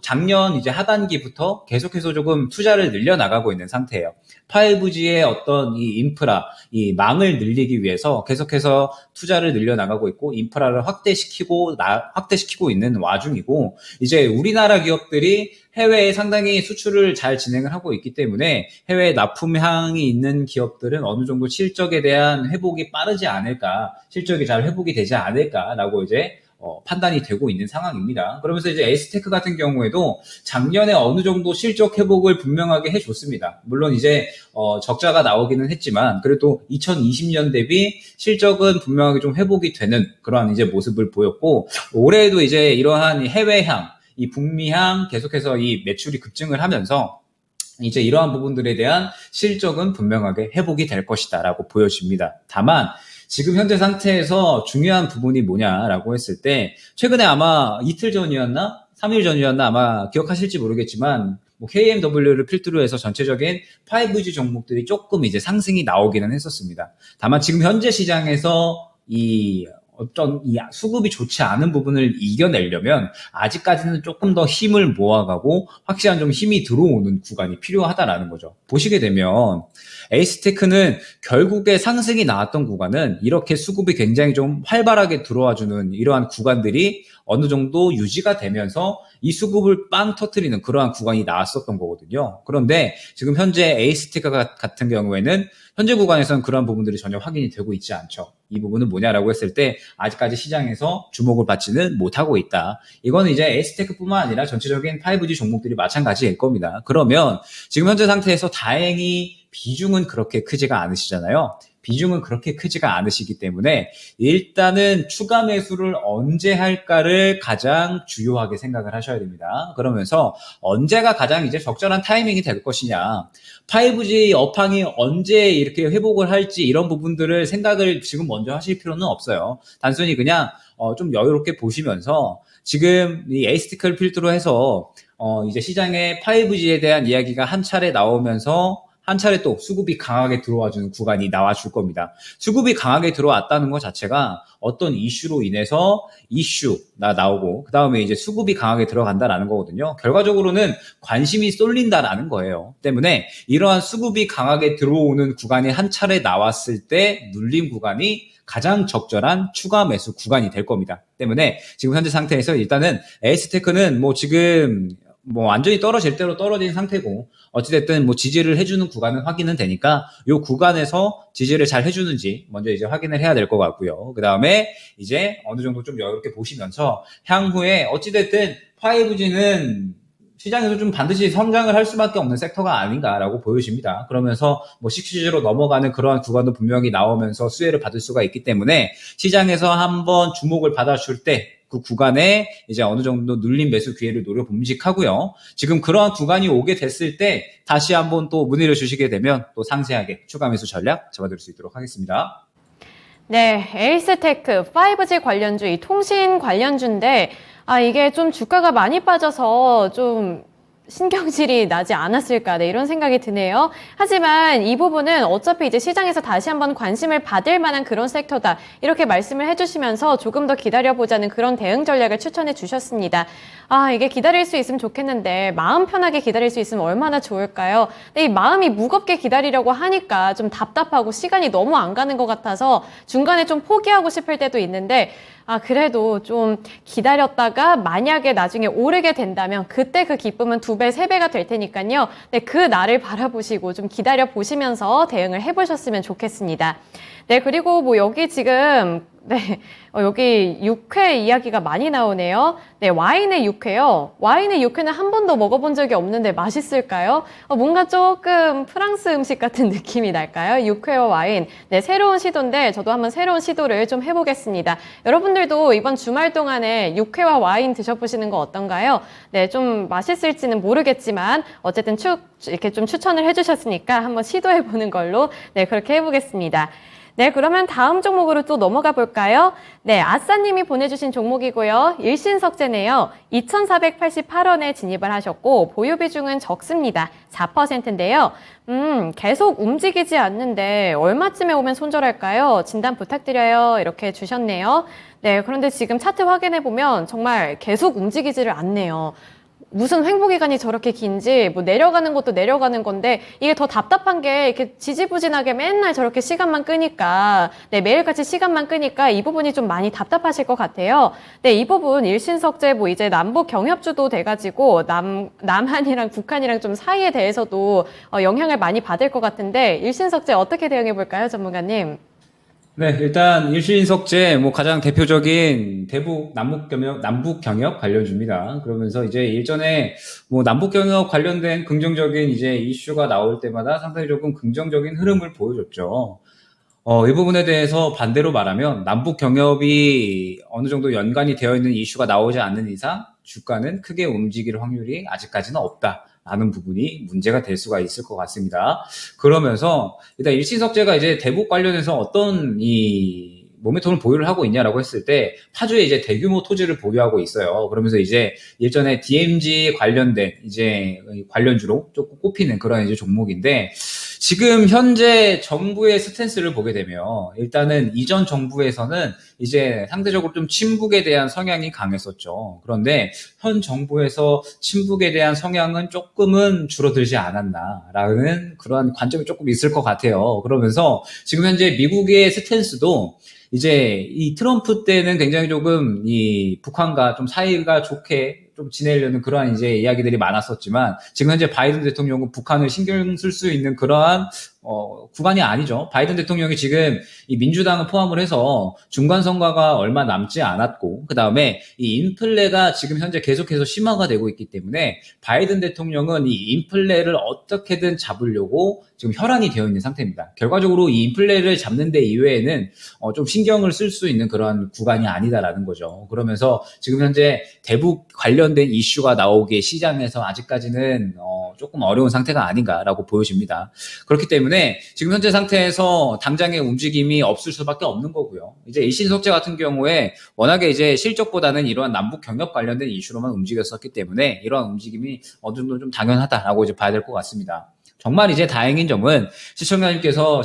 작년 이제 하반기부터 계속해서 조금 투자를 늘려나가고 있는 상태예요. 5G의 어떤 이 인프라, 이 망을 늘리기 위해서 계속해서 투자를 늘려나가고 있고 인프라를 확대시키고 있는 와중이고 이제 우리나라 기업들이 해외에 상당히 수출을 잘 진행을 하고 있기 때문에 해외 납품향이 있는 기업들은 어느 정도 실적에 대한 회복이 빠르지 않을까, 실적이 잘 회복이 되지 않을까라고 이제 판단이 되고 있는 상황입니다. 그러면서 이제 에이스테크 같은 경우에도 작년에 어느 정도 실적 회복을 분명하게 해줬습니다. 물론 이제 적자가 나오기는 했지만 그래도 2020년 대비 실적은 분명하게 좀 회복이 되는 그러한 이제 모습을 보였고 올해도 이제 이러한 해외향, 이 북미향 계속해서 이 매출이 급증을 하면서 이제 이러한 부분들에 대한 실적은 분명하게 회복이 될 것이다라고 보여집니다. 다만 지금 현재 상태에서 중요한 부분이 뭐냐라고 했을 때 최근에 아마 이틀 전이었나? 3일 전이었나? 아마 기억하실지 모르겠지만 KMW를 필두로 해서 전체적인 5G 종목들이 조금 이제 상승이 나오기는 했었습니다. 다만 지금 현재 시장에서 어떤 이 수급이 좋지 않은 부분을 이겨내려면 아직까지는 조금 더 힘을 모아가고 확실한 좀 힘이 들어오는 구간이 필요하다라는 거죠. 보시게 되면 에이스테크는 결국에 상승이 나왔던 구간은 이렇게 수급이 굉장히 좀 활발하게 들어와주는 이러한 구간들이 어느 정도 유지가 되면서 이 수급을 빵 터트리는 그러한 구간이 나왔었던 거거든요. 그런데 지금 현재 에이스테크 같은 경우에는 현재 구간에서는 그러한 부분들이 전혀 확인이 되고 있지 않죠. 이 부분은 뭐냐라고 했을 때 아직까지 시장에서 주목을 받지는 못하고 있다. 이거는 이제 에이스테크뿐만 아니라 전체적인 5G 종목들이 마찬가지일 겁니다. 그러면 지금 현재 상태에서 다행히 비중은 그렇게 크지가 않으시잖아요. 비중은 그렇게 크지가 않으시기 때문에 일단은 추가 매수를 언제 할까를 가장 주요하게 생각을 하셔야 됩니다. 그러면서 언제가 가장 이제 적절한 타이밍이 될 것이냐, 5G 업황이 언제 이렇게 회복을 할지 이런 부분들을 생각을 지금 먼저 하실 필요는 없어요. 단순히 그냥 좀 여유롭게 보시면서 지금 이 에이스테크를 필두로 해서 이제 시장에 5G에 대한 이야기가 한 차례 나오면서 한 차례 또 수급이 강하게 들어와주는 구간이 나와줄 겁니다. 수급이 강하게 들어왔다는 것 자체가 어떤 이슈로 인해서 이슈가 나오고 그 다음에 이제 수급이 강하게 들어간다라는 거거든요. 결과적으로는 관심이 쏠린다라는 거예요. 때문에 이러한 수급이 강하게 들어오는 구간이 한 차례 나왔을 때 눌림 구간이 가장 적절한 추가 매수 구간이 될 겁니다. 때문에 지금 현재 상태에서 일단은 에이스테크는 지금 완전히 떨어질 대로 떨어진 상태고 어찌됐든 지지를 해주는 구간은 확인은 되니까 이 구간에서 지지를 잘 해주는지 먼저 이제 확인을 해야 될 것 같고요. 그 다음에 이제 어느 정도 좀 여유롭게 보시면서 향후에 어찌됐든 5G는 시장에서 좀 반드시 성장을 할 수밖에 없는 섹터가 아닌가라고 보여집니다. 그러면서 6G로 넘어가는 그러한 구간도 분명히 나오면서 수혜를 받을 수가 있기 때문에 시장에서 한번 주목을 받아줄 때 그 구간에 이제 어느 정도 눌림 매수 기회를 노려봄직하고요. 지금 그러한 구간이 오게 됐을 때 다시 한번 또 문의를 주시게 되면 또 상세하게 추가 매수 전략 잡아드릴 수 있도록 하겠습니다. 네, 에이스테크 5G 관련주, 이 통신 관련주인데 이게 좀 주가가 많이 빠져서 좀 신경질이 나지 않았을까, 이런 생각이 드네요. 하지만 이 부분은 어차피 이제 시장에서 다시 한번 관심을 받을 만한 그런 섹터다, 이렇게 말씀을 해주시면서 조금 더 기다려보자는 그런 대응 전략을 추천해 주셨습니다. 이게 기다릴 수 있으면 좋겠는데 마음 편하게 기다릴 수 있으면 얼마나 좋을까요? 근데 이 마음이 무겁게 기다리려고 하니까 좀 답답하고 시간이 너무 안 가는 것 같아서 중간에 좀 포기하고 싶을 때도 있는데 그래도 좀 기다렸다가 만약에 나중에 오르게 된다면 그때 그 기쁨은 2배, 3배가 될 테니까요. 네, 그 날을 바라보시고 좀 기다려 보시면서 대응을 해보셨으면 좋겠습니다. 네, 그리고 여기 지금 여기 육회 이야기가 많이 나오네요. 네, 와인의 육회요. 와인의 육회는 한 번도 먹어본 적이 없는데 맛있을까요? 뭔가 조금 프랑스 음식 같은 느낌이 날까요? 육회와 와인. 네, 새로운 시도인데 저도 한번 새로운 시도를 좀 해보겠습니다. 여러분들도 이번 주말 동안에 육회와 와인 드셔보시는 거 어떤가요? 네, 좀 맛있을지는 모르겠지만 어쨌든 이렇게 좀 추천을 해주셨으니까 한번 시도해보는 걸로 그렇게 해보겠습니다. 네, 그러면 다음 종목으로 또 넘어가 볼까요? 네, 아싸님이 보내주신 종목이고요. 일신석재네요. 2,488원에 진입을 하셨고 보유 비중은 적습니다. 4%인데요. 계속 움직이지 않는데 얼마쯤에 오면 손절할까요? 진단 부탁드려요. 이렇게 주셨네요. 네, 그런데 지금 차트 확인해 보면 정말 계속 움직이지를 않네요. 무슨 횡보기간이 저렇게 긴지, 뭐 내려가는 것도 내려가는 건데, 이게 더 답답한 게 이렇게 지지부진하게 맨날 저렇게 시간만 끄니까, 네, 매일같이 시간만 끄니까 이 부분이 좀 많이 답답하실 것 같아요. 네, 이 부분 일신석재 뭐 이제 남북 경협주도 돼가지고, 남한이랑 북한이랑 좀 사이에 대해서도 영향을 많이 받을 것 같은데, 일신석재 어떻게 대응해 볼까요, 전문가님? 네, 일단 일신석재 뭐 가장 대표적인 대북 남북 경협 관련주입니다. 그러면서 이제 일전에 뭐 남북 경협 관련된 긍정적인 이제 이슈가 나올 때마다 상당히 조금 긍정적인 흐름을 보여줬죠. 이 부분에 대해서 반대로 말하면 남북 경협이 어느 정도 연관이 되어 있는 이슈가 나오지 않는 이상 주가는 크게 움직일 확률이 아직까지는 없다. 라는 부분이 문제가 될 수가 있을 것 같습니다. 그러면서 일단 일신석재가 이제 대북 관련해서 어떤 이 모멘텀을 보유를 하고 있냐라고 했을 때 파주에 이제 대규모 토지를 보유하고 있어요. 그러면서 이제 일전에 DMZ 관련된 이제 관련주로 조금 꼽히는 그런 이제 종목인데 지금 현재 정부의 스탠스를 보게 되면 일단은 이전 정부에서는 이제 상대적으로 좀 친북에 대한 성향이 강했었죠. 그런데 현 정부에서 친북에 대한 성향은 조금은 줄어들지 않았나라는 그러한 관점이 조금 있을 것 같아요. 그러면서 지금 현재 미국의 스탠스도 이제 이 트럼프 때는 굉장히 조금 이 북한과 좀 사이가 좋게 좀 지내려는 그러한 이제 이야기들이 많았었지만 지금 현재 바이든 대통령은 북한을 신경 쓸 수 있는 그러한 구간이 아니죠. 바이든 대통령이 지금 이 민주당을 포함을 해서 중간 선거가 얼마 남지 않았고 그 다음에 이 인플레가 지금 현재 계속해서 심화가 되고 있기 때문에 바이든 대통령은 이 인플레를 어떻게든 잡으려고 지금 혈안이 되어 있는 상태입니다. 결과적으로 이 인플레를 잡는 데 이외에는 좀 신경을 쓸 수 있는 그런 구간이 아니다라는 거죠. 그러면서 지금 현재 대북 관련된 이슈가 나오기에 시장에서 아직까지는 조금 어려운 상태가 아닌가라고 보여집니다. 그렇기 때문에 지금 현재 상태에서 당장의 움직임이 없을 수밖에 없는 거고요. 이제 일신석재 같은 경우에 워낙에 이제 실적보다는 이러한 남북 경협 관련된 이슈로만 움직였었기 때문에 이러한 움직임이 어느 정도 좀 당연하다라고 이제 봐야 될 것 같습니다. 정말 이제 다행인 점은 시청자님께서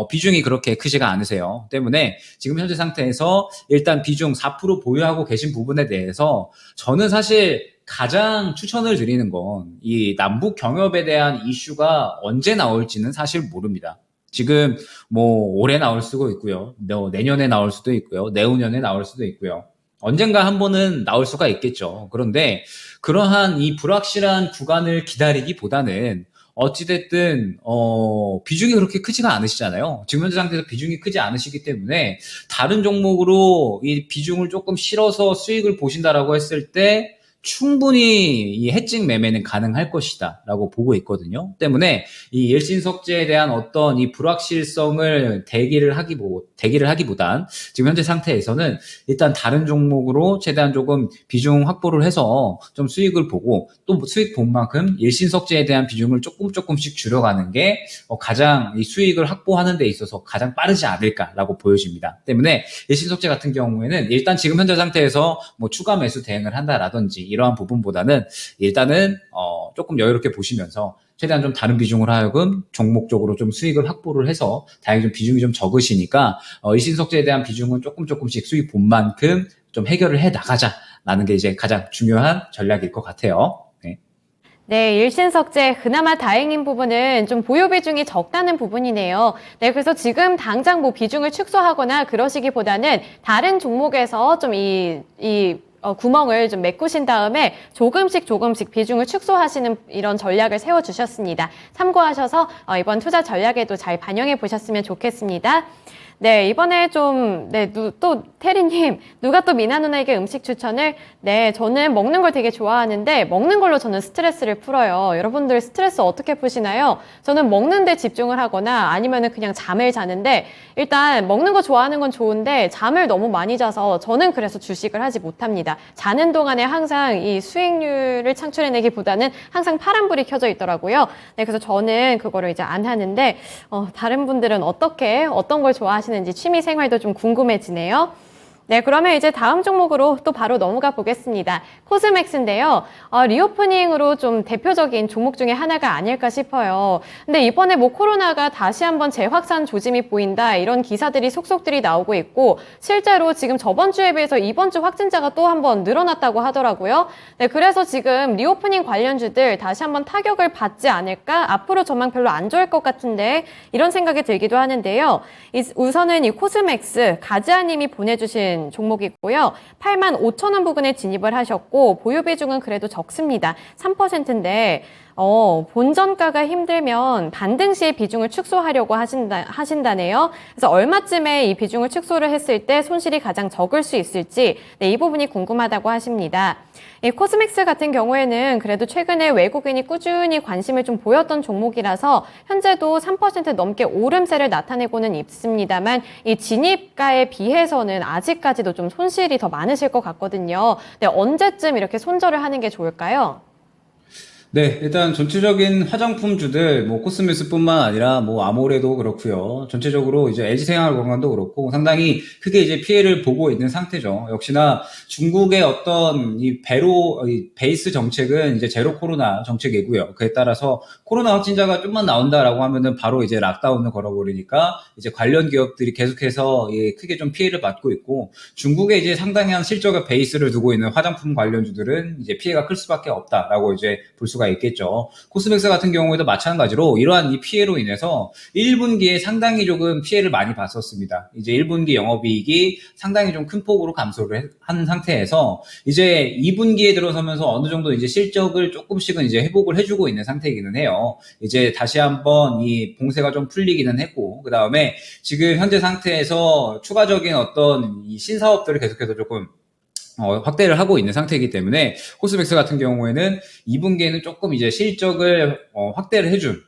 비중이 그렇게 크지가 않으세요. 때문에 지금 현재 상태에서 일단 비중 4% 보유하고 계신 부분에 대해서 저는 사실 가장 추천을 드리는 건 이 남북 경협에 대한 이슈가 언제 나올지는 사실 모릅니다. 지금 뭐 올해 나올 수도 있고요. 내년에 나올 수도 있고요. 내후년에 나올 수도 있고요. 언젠가 한 번은 나올 수가 있겠죠. 그런데 그러한 이 불확실한 구간을 기다리기보다는 어찌됐든 비중이 그렇게 크지가 않으시잖아요. 지금 현재 상태에서 비중이 크지 않으시기 때문에 다른 종목으로 이 비중을 조금 실어서 수익을 보신다라고 했을 때 충분히 이 해증 매매는 가능할 것이다 라고 보고 있거든요. 때문에 이 일신석재에 대한 어떤 이 불확실성을 대기를 하기보단 지금 현재 상태에서는 일단 다른 종목으로 최대한 조금 비중 확보를 해서 좀 수익을 보고 또 수익 본 만큼 일신석재에 대한 비중을 조금씩 줄여가는 게 가장 이 수익을 확보하는 데 있어서 가장 빠르지 않을까라고 보여집니다. 때문에 일신석재 같은 경우에는 일단 지금 현재 상태에서 뭐 추가 매수 대응을 한다라든지 이러한 부분보다는 일단은 조금 여유롭게 보시면서 최대한 좀 다른 비중을 하여금 종목적으로 좀 수익을 확보를 해서 다행히 좀 비중이 좀 적으시니까 일신석재에 대한 비중은 조금씩 수익 본 만큼 좀 해결을 해 나가자라는 게 이제 가장 중요한 전략일 것 같아요. 네, 일신석재 그나마 다행인 부분은 좀 보유 비중이 적다는 부분이네요. 네, 그래서 지금 당장 뭐 비중을 축소하거나 그러시기보다는 다른 종목에서 좀 구멍을 좀 메꾸신 다음에 조금씩 비중을 축소하시는 이런 전략을 세워주셨습니다. 참고하셔서 이번 투자 전략에도 잘 반영해 보셨으면 좋겠습니다. 네, 이번에 또 태리님, 누가 또 미나 누나에게 음식 추천을? 네, 저는 먹는 걸 되게 좋아하는데 먹는 걸로 저는 스트레스를 풀어요. 여러분들 스트레스 어떻게 푸시나요? 저는 먹는 데 집중을 하거나 아니면은 그냥 잠을 자는데 일단 먹는 거 좋아하는 건 좋은데 잠을 너무 많이 자서 저는 그래서 주식을 하지 못합니다. 자는 동안에 항상 이 수익률을 창출해내기보다는 항상 파란불이 켜져 있더라고요. 네, 그래서 저는 그거를 이제 안 하는데 다른 분들은 어떤 걸 좋아하시는지 취미 생활도 좀 궁금해지네요. 네, 그러면 이제 다음 종목으로 또 바로 넘어가 보겠습니다. 코스맥스인데요. 리오프닝으로 좀 대표적인 종목 중에 하나가 아닐까 싶어요. 근데 이번에 뭐 코로나가 다시 한번 재확산 조짐이 보인다 이런 기사들이 속속들이 나오고 있고 실제로 지금 저번 주에 비해서 이번 주 확진자가 또 한번 늘어났다고 하더라고요. 네, 그래서 지금 리오프닝 관련주들 다시 한번 타격을 받지 않을까? 앞으로 전망 별로 안 좋을 것 같은데 이런 생각이 들기도 하는데요. 우선은 이 코스맥스 가지아님이 보내주신 종목이고요. 85,000원 부근에 진입을 하셨고 보유 비중은 그래도 적습니다. 3%인데 본전가가 힘들면 반등 시에 비중을 축소하려고 하신다네요. 그래서 얼마쯤에 이 비중을 축소를 했을 때 손실이 가장 적을 수 있을지 네, 이 부분이 궁금하다고 하십니다. 이 코스맥스 같은 경우에는 그래도 최근에 외국인이 꾸준히 관심을 좀 보였던 종목이라서 현재도 3% 넘게 오름세를 나타내고는 있습니다만 이 진입가에 비해서는 아직까지도 좀 손실이 더 많으실 것 같거든요. 네, 언제쯤 이렇게 손절을 하는 게 좋을까요? 네, 일단 전체적인 화장품주들, 뭐 코스메스뿐만 아니라 뭐 아모레도 그렇고요. 전체적으로 이제 LG생활건강도 그렇고 상당히 크게 이제 피해를 보고 있는 상태죠. 역시나 중국의 어떤 이 베이스 정책은 이제 제로 코로나 정책이고요. 그에 따라서 코로나 확진자가 좀만 나온다라고 하면은 바로 이제 락다운을 걸어버리니까 이제 관련 기업들이 계속해서 크게 좀 피해를 받고 있고 중국에 이제 상당한 실적의 베이스를 두고 있는 화장품 관련주들은 이제 피해가 클 수밖에 없다라고 이제 볼 수가 있겠죠. 코스맥스 같은 경우에도 마찬가지로 이러한 이 피해로 인해서 1분기에 상당히 조금 피해를 많이 봤었습니다. 이제 1분기 영업이익이 상당히 좀 큰 폭으로 감소를 한 상태에서 이제 2분기에 들어서면서 어느 정도 이제 실적을 조금씩은 이제 회복을 해주고 있는 상태이기는 해요. 이제 다시 한번 이 봉쇄가 좀 풀리기는 했고 그 다음에 지금 현재 상태에서 추가적인 어떤 이 신사업들을 계속해서 조금 확대를 하고 있는 상태이기 때문에 코스맥스 같은 경우에는 2분기에는 조금 이제 실적을 확대를 해준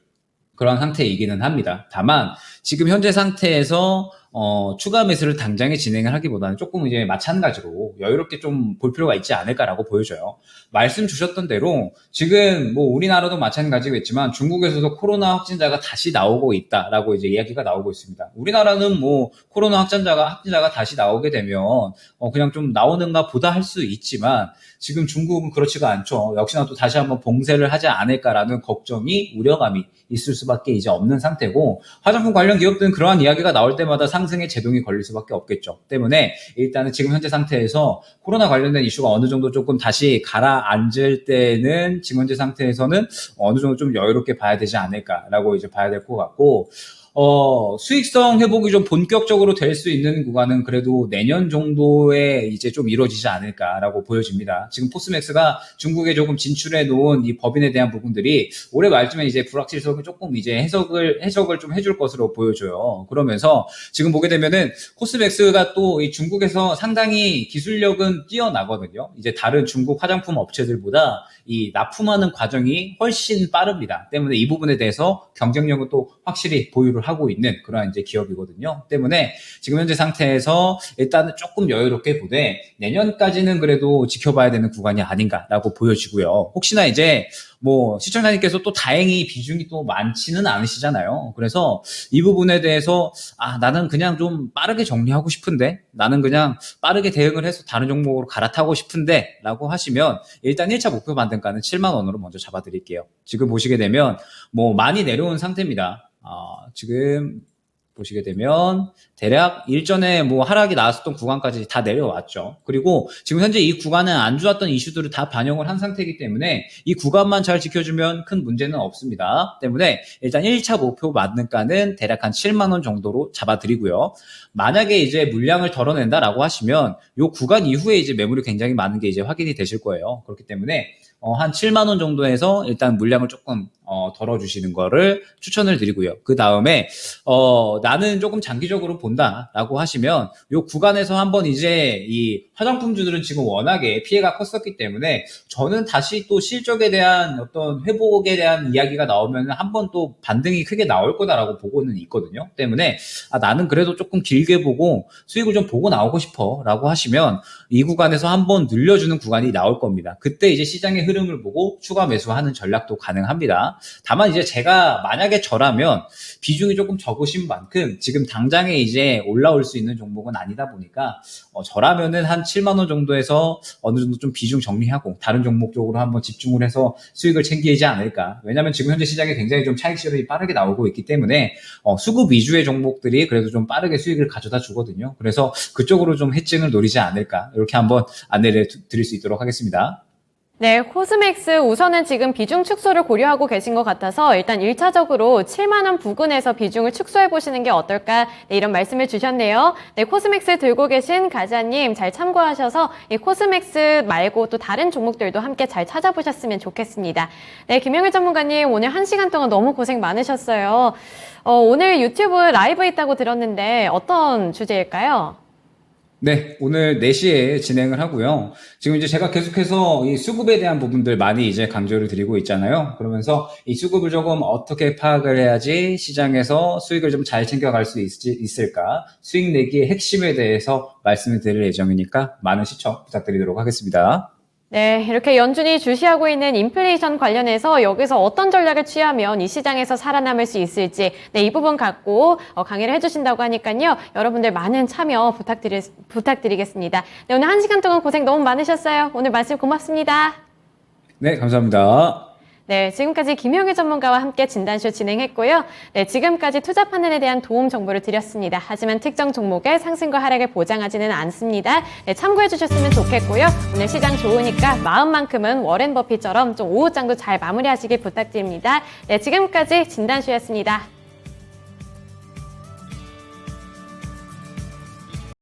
그런 상태이기는 합니다. 다만 지금 현재 상태에서 추가 매수를 당장에 진행을 하기보다는 조금 이제 마찬가지로 여유롭게 좀 볼 필요가 있지 않을까라고 보여져요. 말씀 주셨던 대로 지금 뭐 우리나라도 마찬가지겠지만 중국에서도 코로나 확진자가 다시 나오고 있다라고 이제 이야기가 나오고 있습니다. 우리나라는 뭐 코로나 확진자가 다시 나오게 되면 그냥 좀 나오는가 보다 할 수 있지만 지금 중국은 그렇지가 않죠. 역시나 또 다시 한번 봉쇄를 하지 않을까라는 걱정이 우려감이 있을 수밖에 이제 없는 상태고 화장품 관련 기업들은 그러한 이야기가 나올 때마다 상승에 제동이 걸릴 수밖에 없겠죠. 때문에 일단은 지금 현재 상태에서 코로나 관련된 이슈가 어느 정도 조금 다시 가라앉을 때는 지금 현재 상태에서는 어느 정도 좀 여유롭게 봐야 되지 않을까라고 이제 봐야 될 것 같고 수익성 회복이 좀 본격적으로 될 수 있는 구간은 그래도 내년 정도에 이제 좀 이루어지지 않을까라고 보여집니다. 지금 포스맥스가 중국에 조금 진출해 놓은 이 법인에 대한 부분들이 올해 말쯤에 이제 불확실성을 조금 이제 해석을 좀 해줄 것으로 보여줘요. 그러면서 지금 보게 되면은 코스맥스가 또 이 중국에서 상당히 기술력은 뛰어나거든요. 이제 다른 중국 화장품 업체들보다 이 납품하는 과정이 훨씬 빠릅니다. 때문에 이 부분에 대해서 경쟁력은 또 확실히 보유를 하고 있는 그런 이제 기업이거든요. 때문에 지금 현재 상태에서 일단은 조금 여유롭게 보되 내년까지는 그래도 지켜봐야 되는 구간이 아닌가라고 보여지고요. 혹시나 이제 뭐 시청자님께서 또 다행히 비중이 또 많지는 않으시잖아요. 그래서 이 부분에 대해서 나는 그냥 좀 빠르게 정리하고 싶은데 나는 그냥 빠르게 대응을 해서 다른 종목으로 갈아타고 싶은데 라고 하시면 일단 1차 목표 반등가는 7만 원으로 먼저 잡아드릴게요. 지금 보시게 되면 뭐 많이 내려온 상태입니다. 지금 보시게 되면 대략 일전에 뭐 하락이 나왔었던 구간까지 다 내려왔죠. 그리고 지금 현재 이 구간은 안 좋았던 이슈들을 다 반영을 한 상태이기 때문에 이 구간만 잘 지켜주면 큰 문제는 없습니다. 때문에 일단 1차 목표 반등가는 대략 한 7만 원 정도로 잡아드리고요. 만약에 이제 물량을 덜어낸다라고 하시면 이 구간 이후에 이제 매물이 굉장히 많은 게 이제 확인이 되실 거예요. 그렇기 때문에 한 7만 원 정도에서 일단 물량을 조금 덜어주시는 거를 추천을 드리고요. 그 다음에 나는 조금 장기적으로 본다라고 하시면 이 구간에서 한번 이제 이 화장품주들은 지금 워낙에 피해가 컸었기 때문에 저는 다시 또 실적에 대한 어떤 회복에 대한 이야기가 나오면 한번 또 반등이 크게 나올 거다라고 보고는 있거든요. 때문에 나는 그래도 조금 길게 보고 수익을 좀 보고 나오고 싶어라고 하시면 이 구간에서 한번 늘려주는 구간이 나올 겁니다. 그때 이제 시장의 흐름을 보고 추가 매수하는 전략도 가능합니다. 다만 이제 제가 만약에 저라면 비중이 조금 적으신 만큼 지금 당장에 이제 올라올 수 있는 종목은 아니다 보니까 저라면은 한 7만 원 정도에서 어느 정도 좀 비중 정리하고 다른 종목 쪽으로 한번 집중을 해서 수익을 챙기지 않을까. 왜냐하면 지금 현재 시장에 굉장히 좀 차익 실현이 빠르게 나오고 있기 때문에 수급 위주의 종목들이 그래도 좀 빠르게 수익을 가져다 주거든요. 그래서 그쪽으로 좀 해증을 노리지 않을까. 이렇게 한번 안내를 드릴 수 있도록 하겠습니다. 네, 코스맥스 우선은 지금 비중 축소를 고려하고 계신 것 같아서 일단 1차적으로 7만 원 부근에서 비중을 축소해 보시는 게 어떨까, 네, 이런 말씀을 주셨네요. 네, 코스맥스 들고 계신 가자님 잘 참고하셔서 이 코스맥스 말고 또 다른 종목들도 함께 잘 찾아보셨으면 좋겠습니다. 네, 김영일 전문가님 오늘 1시간 동안 너무 고생 많으셨어요. 오늘 유튜브 라이브 있다고 들었는데 어떤 주제일까요? 네, 오늘 4시에 진행을 하고요. 지금 이제 제가 계속해서 이 수급에 대한 부분들 많이 이제 강조를 드리고 있잖아요. 그러면서 이 수급을 조금 어떻게 파악을 해야지 시장에서 수익을 좀 잘 챙겨갈 수 있을까? 수익 내기의 핵심에 대해서 말씀을 드릴 예정이니까 많은 시청 부탁드리도록 하겠습니다. 네, 이렇게 연준이 주시하고 있는 인플레이션 관련해서 여기서 어떤 전략을 취하면 이 시장에서 살아남을 수 있을지, 네, 이 부분 갖고 강의를 해주신다고 하니까요. 여러분들 많은 참여 부탁드리겠습니다. 네, 오늘 1시간 동안 고생 너무 많으셨어요. 오늘 말씀 고맙습니다. 네, 감사합니다. 네, 지금까지 김용희 전문가와 함께 진단쇼 진행했고요. 네, 지금까지 투자 판단에 대한 도움 정보를 드렸습니다. 하지만 특정 종목의 상승과 하락을 보장하지는 않습니다. 네, 참고해 주셨으면 좋겠고요. 오늘 시장 좋으니까 마음만큼은 워렌 버핏처럼 좀 오후장도 잘 마무리하시길 부탁드립니다. 네, 지금까지 진단쇼였습니다.